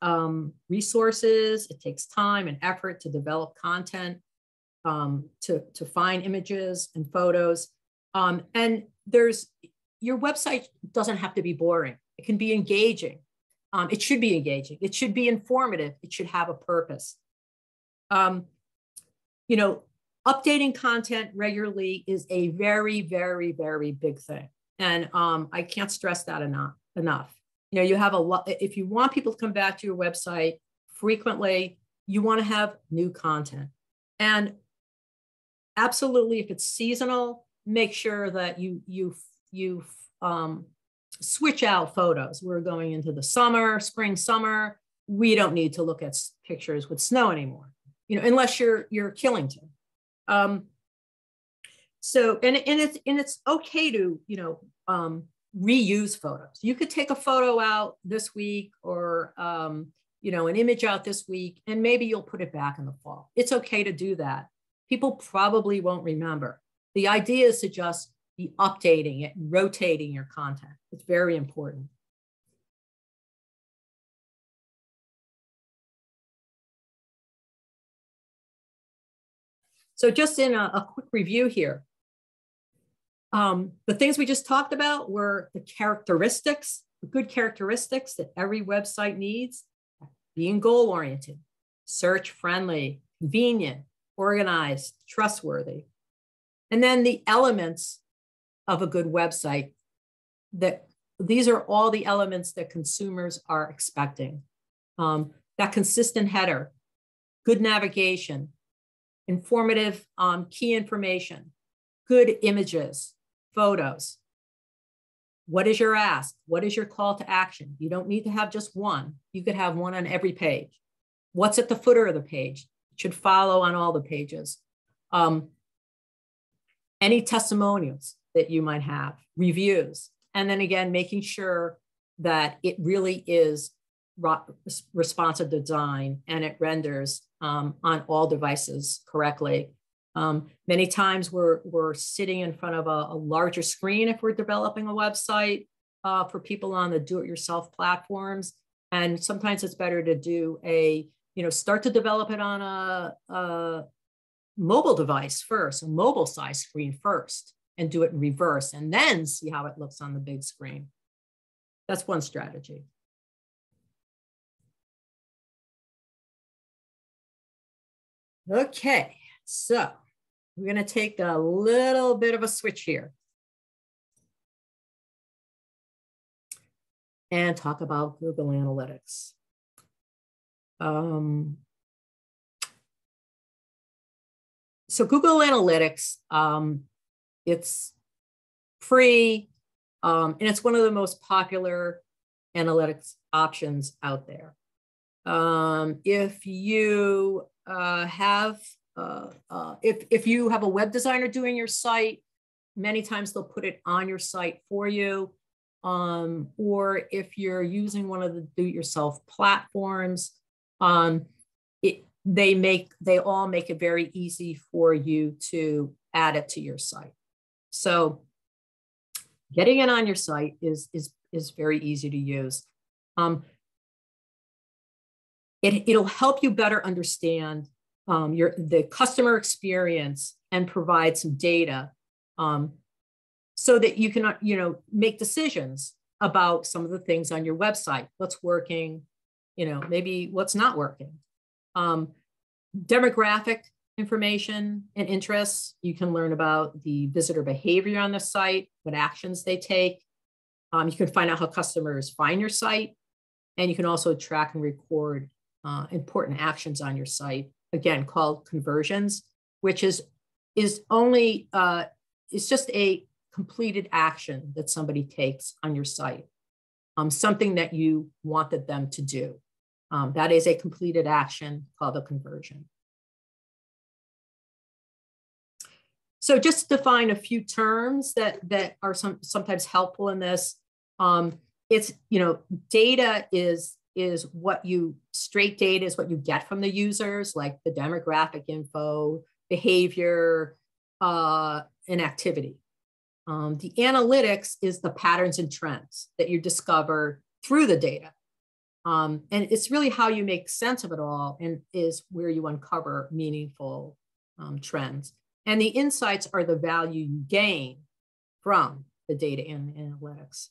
resources, it takes time and effort to develop content, to find images and photos. And there's, your website doesn't have to be boring. It can be engaging. It should be engaging. It should be informative. It should have a purpose. You know, updating content regularly is a very, very, very big thing. And I can't stress that enough. You know, you have a lot, if you want people to come back to your website frequently, you want to have new content. And absolutely, if it's seasonal, make sure that you switch out photos. We're going into the summer, spring, summer. We don't need to look at pictures with snow anymore, you know, unless you're Killington. So, and it's okay to, you know, reuse photos. You could take a photo out this week or, you know, an image out this week, and maybe you'll put it back in the fall. It's okay to do that. People probably won't remember. The idea is to just be updating it and rotating your content. It's very important. So just in a quick review here, the things we just talked about were the characteristics, the good characteristics that every website needs: being goal-oriented, search-friendly, convenient, organized, trustworthy. And then the elements of a good website, that these are all the elements that consumers are expecting. That consistent header, good navigation, informative key information, good images, photos. What is your ask? What is your call to action? You don't need to have just one. You could have one on every page. What's at the footer of the page? It should follow on all the pages. Any testimonials that you might have, reviews, and then again, making sure that it really is responsive design and it renders on all devices correctly. Many times we're sitting in front of a larger screen if we're developing a website for people on the do-it-yourself platforms. And sometimes it's better to do start to develop it on a mobile device first, a mobile size screen first, and do it in reverse, and then see how it looks on the big screen. That's one strategy. Okay, so we're going to take a little bit of a switch here and talk about Google Analytics. So Google Analytics, it's free, and it's one of the most popular analytics options out there. If you if you have a web designer doing your site, many times they'll put it on your site for you. Or if you're using one of the do-it-yourself platforms, they all make it very easy for you to add it to your site. So getting it on your site is very easy to use. It'll help you better understand the customer experience and provide some data so that you can make decisions about some of the things on your website. What's working, maybe what's not working. Demographic information and interests. You can learn about the visitor behavior on the site, what actions they take. You can find out how customers find your site, and you can also track and record important actions on your site, again, called conversions, which is only, it's just a completed action that somebody takes on your site, something that you wanted them to do. That is a completed action called a conversion. So just to define a few terms that are sometimes helpful in this, it's, data is straight data is what you get from the users, like the demographic info, behavior, and activity. The analytics is the patterns and trends that you discover through the data. And it's really how you make sense of it all, and is where you uncover meaningful trends. And the insights are the value you gain from the data and analytics.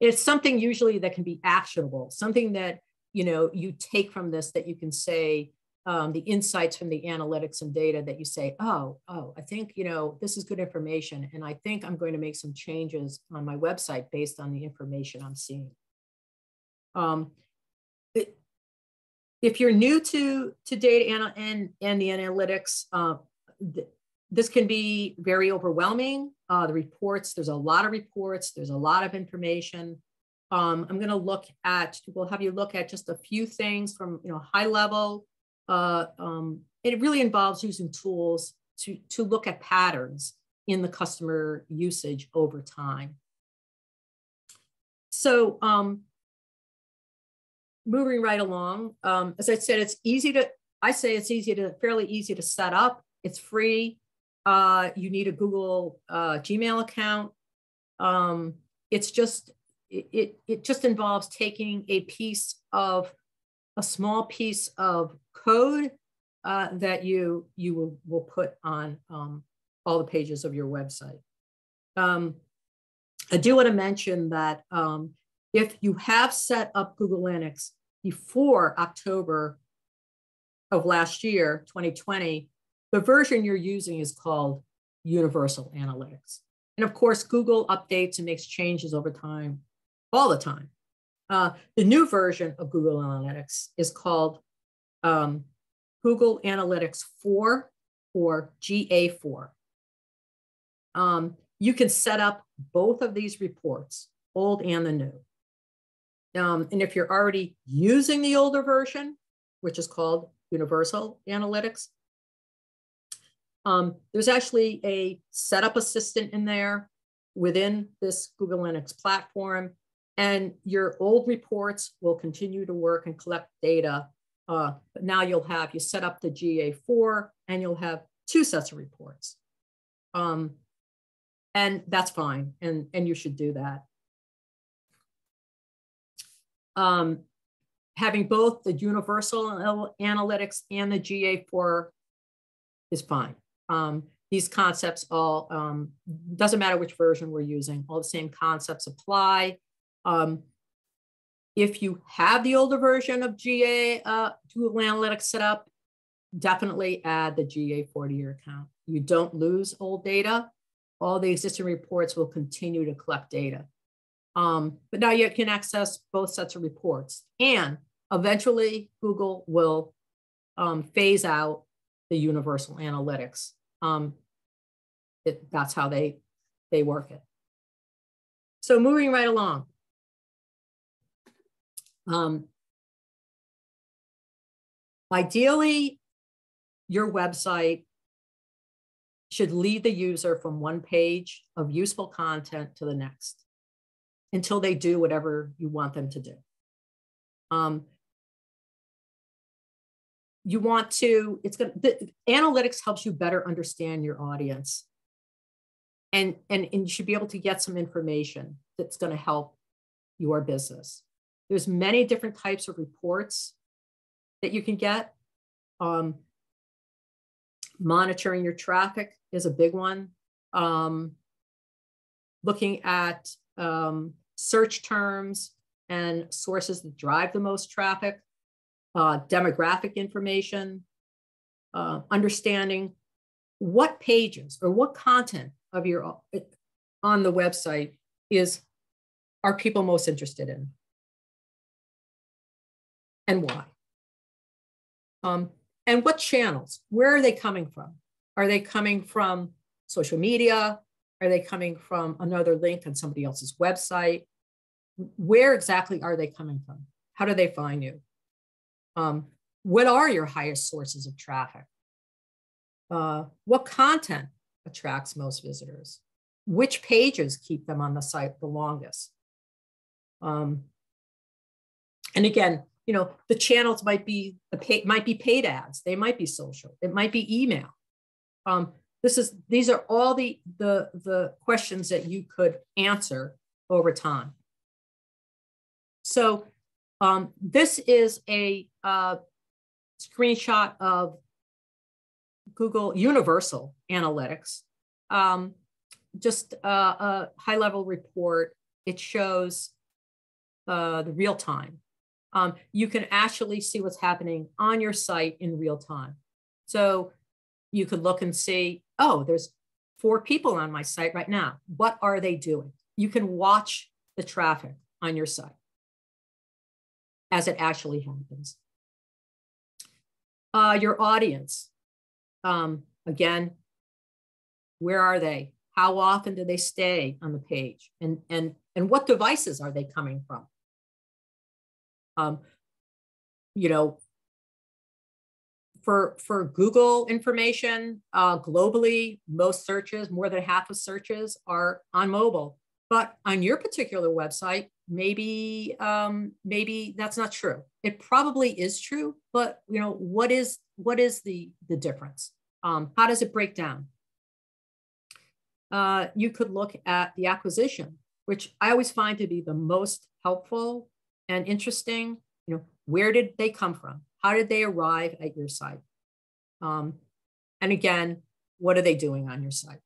It's something usually that can be actionable, something that, you know, you take from this that you can say, the insights from the analytics and data that you say, oh, I think, you know, this is good information. And I think I'm going to make some changes on my website based on the information I'm seeing. If you're new to data and the analytics, this can be very overwhelming. The reports, there's a lot of reports, there's a lot of information. I'm going to we'll have you look at just a few things from, you know, high level. It really involves using tools to look at patterns in the customer usage over time. So moving right along, as I said, it's fairly easy to set up. It's free. You need a Google Gmail account. It just involves taking a small piece of code that you will put on all the pages of your website. I do want to mention that if you have set up Google Analytics before October of last year, 2020, the version you're using is called Universal Analytics. And of course, Google updates and makes changes over time, all the time. The new version of Google Analytics is called Google Analytics 4 or GA4. You can set up both of these reports, old and the new. And if you're already using the older version, which is called Universal Analytics, there's actually a setup assistant in there within this Google Analytics platform, and your old reports will continue to work and collect data. But now you set up the GA4 and you'll have two sets of reports. And that's fine, and you should do that. Having both the Universal Analytics and the GA4 is fine. These concepts all, doesn't matter which version we're using, all the same concepts apply. If you have the older version of Google Analytics set up, definitely add the GA4 to your account. You don't lose old data. All the existing reports will continue to collect data. But now you can access both sets of reports. And eventually, Google will phase out the Universal Analytics. That's how they work it. So moving right along. Ideally, your website should lead the user from one page of useful content to the next until they do whatever you want them to do. The analytics helps you better understand your audience. And you should be able to get some information that's going to help your business. There's many different types of reports that you can get. Monitoring your traffic is a big one. Looking at search terms and sources that drive the most traffic, demographic information, understanding what pages or what content of your on the website are people most interested in, and why. And what channels, where are they coming from? Are they coming from social media? Are they coming from another link on somebody else's website? Where exactly are they coming from? How do they find you? What are your highest sources of traffic? What content attracts most visitors? Which pages keep them on the site the longest? And again, you know, the channels might be paid ads. They might be social. It might be email. These are all the questions that you could answer over time. So this is a screenshot of Google Universal Analytics. just a high-level report. It shows the real time. You can actually see what's happening on your site in real time. So you could look and see, oh, there's 4 people on my site right now. What are they doing? You can watch the traffic on your site as it actually happens. Your audience, again, where are they? How often do they stay on the page? And what devices are they coming from? You know, for Google information, globally, most searches, more than half of searches are on mobile. But on your particular website, maybe that's not true. It probably is true, but you know, what is the difference? How does it break down? You could look at the acquisition, which I always find to be the most helpful and interesting. You know, where did they come from? How did they arrive at your site? And again, what are they doing on your site?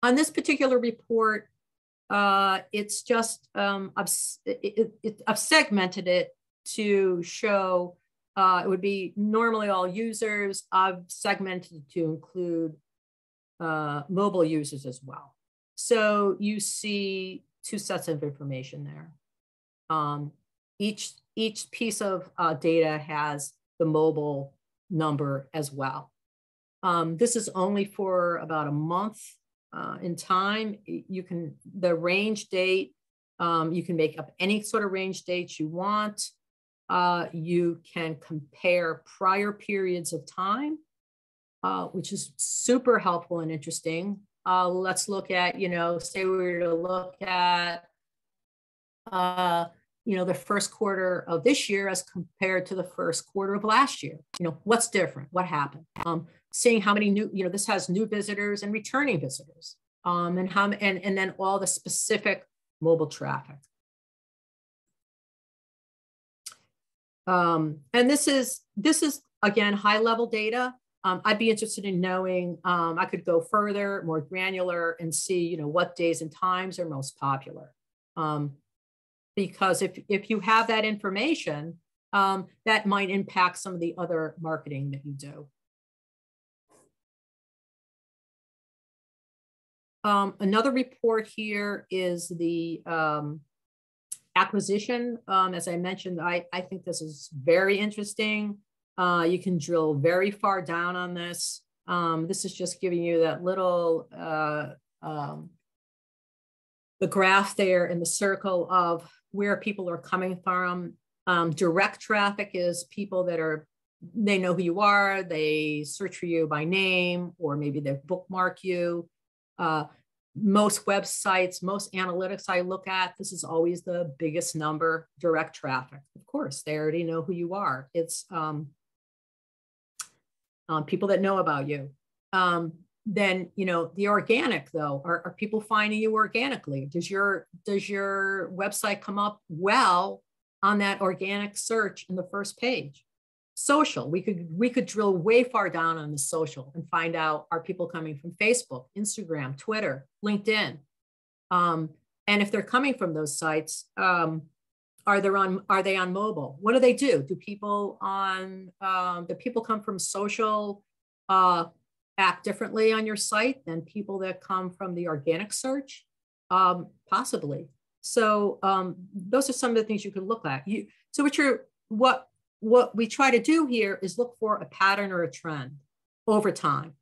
On this particular report, it's just, I've segmented it to show, it would be normally all users. I've segmented it to include mobile users as well. So you see 2 sets of information there. Each piece of data has the mobile number as well. This is only for about a month in time. You can, the range date, you can make up any sort of range dates you want. You can compare prior periods of time, which is super helpful and interesting. Let's look at, you know, say we were to look at, you know, the first quarter of this year as compared to the first quarter of last year. You know, what's different? What happened? Seeing how many new, you know, this has new visitors and returning visitors, and how, and then all the specific mobile traffic. And this is again high level data. I'd be interested in knowing. I could go further, more granular, and see, you know, what days and times are most popular. Because if you have that information, that might impact some of the other marketing that you do. Another report here is the acquisition. As I mentioned, I think this is very interesting. You can drill very far down on this. This is just giving you that little, the graph there in the circle of where people are coming from. Direct traffic is people that are, they know who you are, they search for you by name, or maybe they bookmark you. Most websites, most analytics I look at, this is always the biggest number, direct traffic. Of course, they already know who you are. It's people that know about you. Then, you know, the organic though, are people finding you organically? Does your website come up well on that organic search in the first page? Social, we could drill way far down on the social and find out, are people coming from Facebook, Instagram, Twitter, LinkedIn? And if they're coming from those sites, are they on mobile? What do they do? Do people come from social act differently on your site than people that come from the organic search? Possibly. So those are some of the things you can look at. What we try to do here is look for a pattern or a trend over time,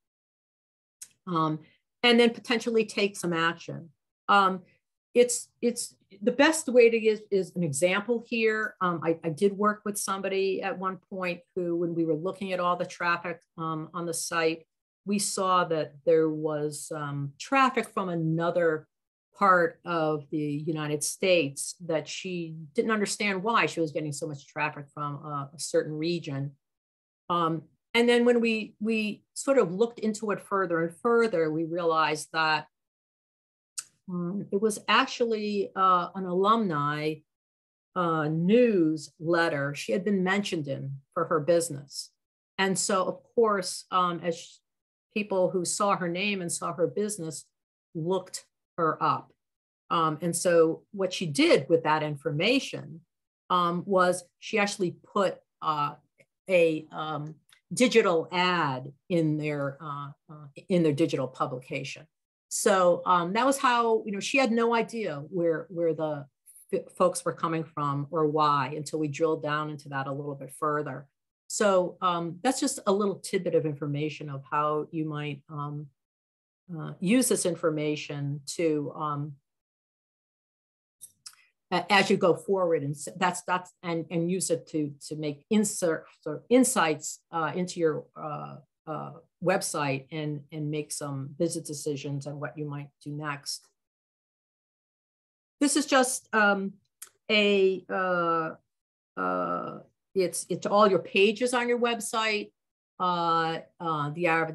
and then potentially take some action. It's the best way to give is an example here. I did work with somebody at one point who, when we were looking at all the traffic on the site, we saw that there was traffic from another part of the United States that she didn't understand why she was getting so much traffic from a certain region. And then when we sort of looked into it further and further, we realized that it was actually an alumni newsletter she had been mentioned in for her business. And so, of course, as people who saw her name and saw her business looked her up. And so what she did with that information was she actually put a digital ad in their digital publication. So that was how, she had no idea where the folks were coming from or why until we drilled down into that a little bit further. So that's just a little tidbit of information of how you might use this information to as you go forward, and that's and use it to make inserts or insights into your website and make some business decisions on what you might do next. This is just it's all your pages on your website.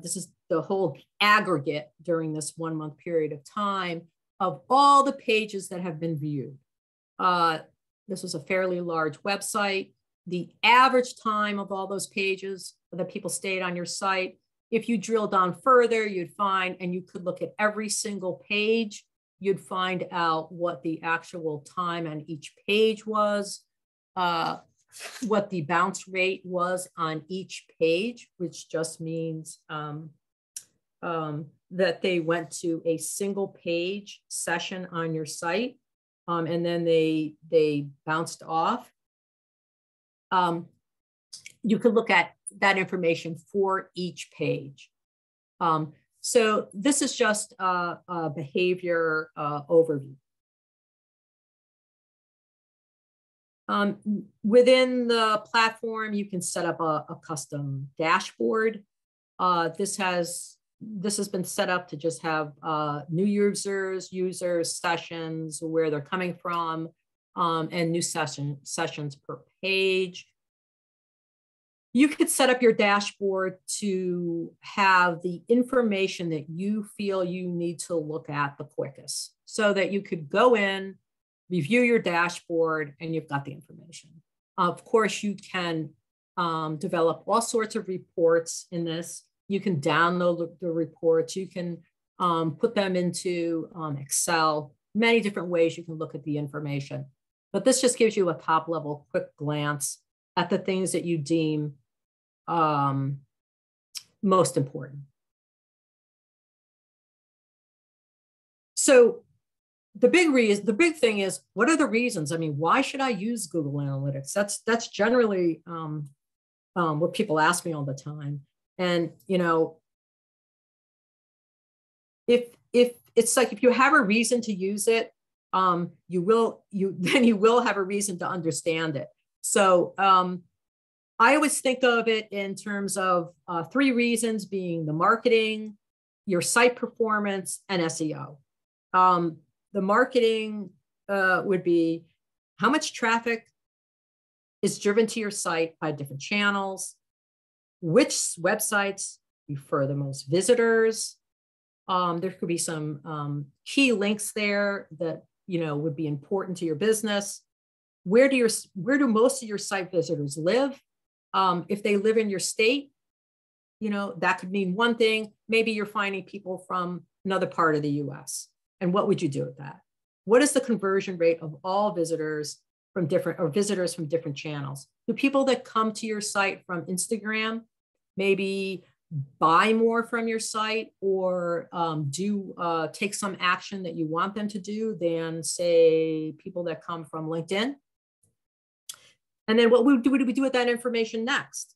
This is the whole aggregate during this 1 month period of time of all the pages that have been viewed. This was a fairly large website. The average time of all those pages that people stayed on your site, if you drill down further, you'd find, and you could look at every single page, you'd find out what the actual time on each page was, what the bounce rate was on each page, which just means that they went to a single page session on your site. And then they bounced off. You could look at that information for each page. So this is just a behavior overview. Within the platform, you can set up a custom dashboard. This has been set up to just have new users, sessions, where they're coming from, and new sessions per page. You could set up your dashboard to have the information that you feel you need to look at the quickest, so that you could go in, review your dashboard, and you've got the information. Of course, you can develop all sorts of reports in this. You can download the reports. You can put them into Excel, many different ways you can look at the information. But this just gives you a top level quick glance at the things that you deem most important. So the big thing is, what are the reasons? I mean, why should I use Google Analytics? That's generally what people ask me all the time. And, if it's like, if you have a reason to use it, then you will have a reason to understand it. So I always think of it in terms of 3 reasons, being the marketing, your site performance, and SEO. The marketing would be how much traffic is driven to your site by different channels, which websites refer the most visitors. There could be some key links there that would be important to your business. Where do most of your site visitors live? If they live in your state, that could mean one thing. Maybe you're finding people from another part of the US. And what would you do with that? What is the conversion rate of all visitors from different channels? Do people that come to your site from Instagram maybe buy more from your site, or take some action that you want them to do than, say, people that come from LinkedIn? And then what do we do with that information next?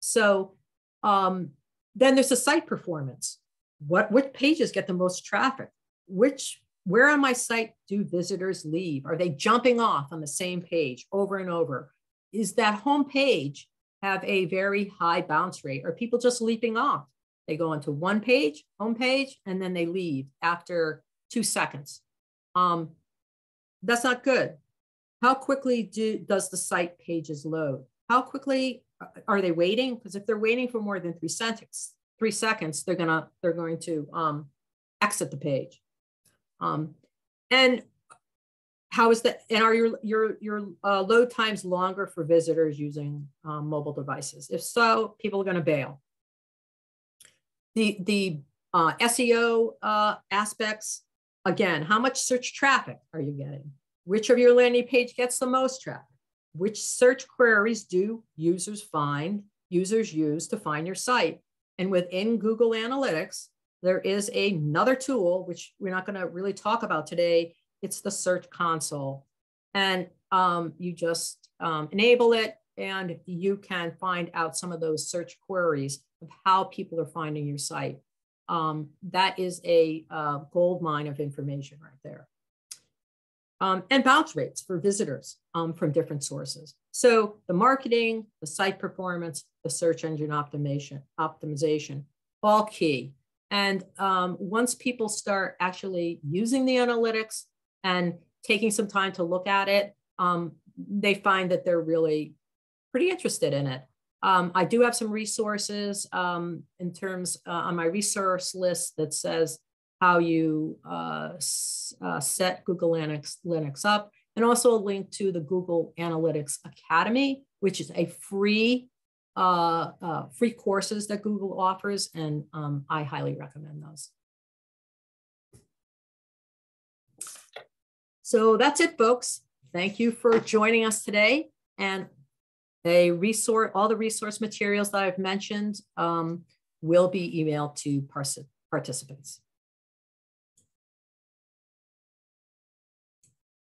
So then there's the site performance. What pages get the most traffic? Where on my site do visitors leave? Are they jumping off on the same page over and over? Is that home page have a very high bounce rate? Are people just leaping off? They go into one page, home page, and then they leave after 2 seconds. That's not good. How quickly does the site pages load? How quickly are they waiting? Because if they're waiting for more than 3 seconds, they're going to exit the page. And how is that? And are your load times longer for visitors using mobile devices? If so, people are going to bail. The SEO aspects, again, how much search traffic are you getting? Which of your landing page gets the most traffic? Which search queries do users use to find your site? And within Google Analytics, there is another tool, which we're not going to really talk about today. It's the Search Console. And you just enable it, and you can find out some of those search queries of how people are finding your site. That is a gold mine of information right there. And bounce rates for visitors from different sources. So the marketing, the site performance, the search engine optimization, all key. And once people start actually using the analytics and taking some time to look at it, they find that they're really pretty interested in it. I do have some resources in terms on my resource list that says how you set Google Analytics up, and also a link to the Google Analytics Academy, which is a free courses that Google offers, and I highly recommend those. So that's it, folks. Thank you for joining us today. And all the resource materials that I've mentioned will be emailed to participants.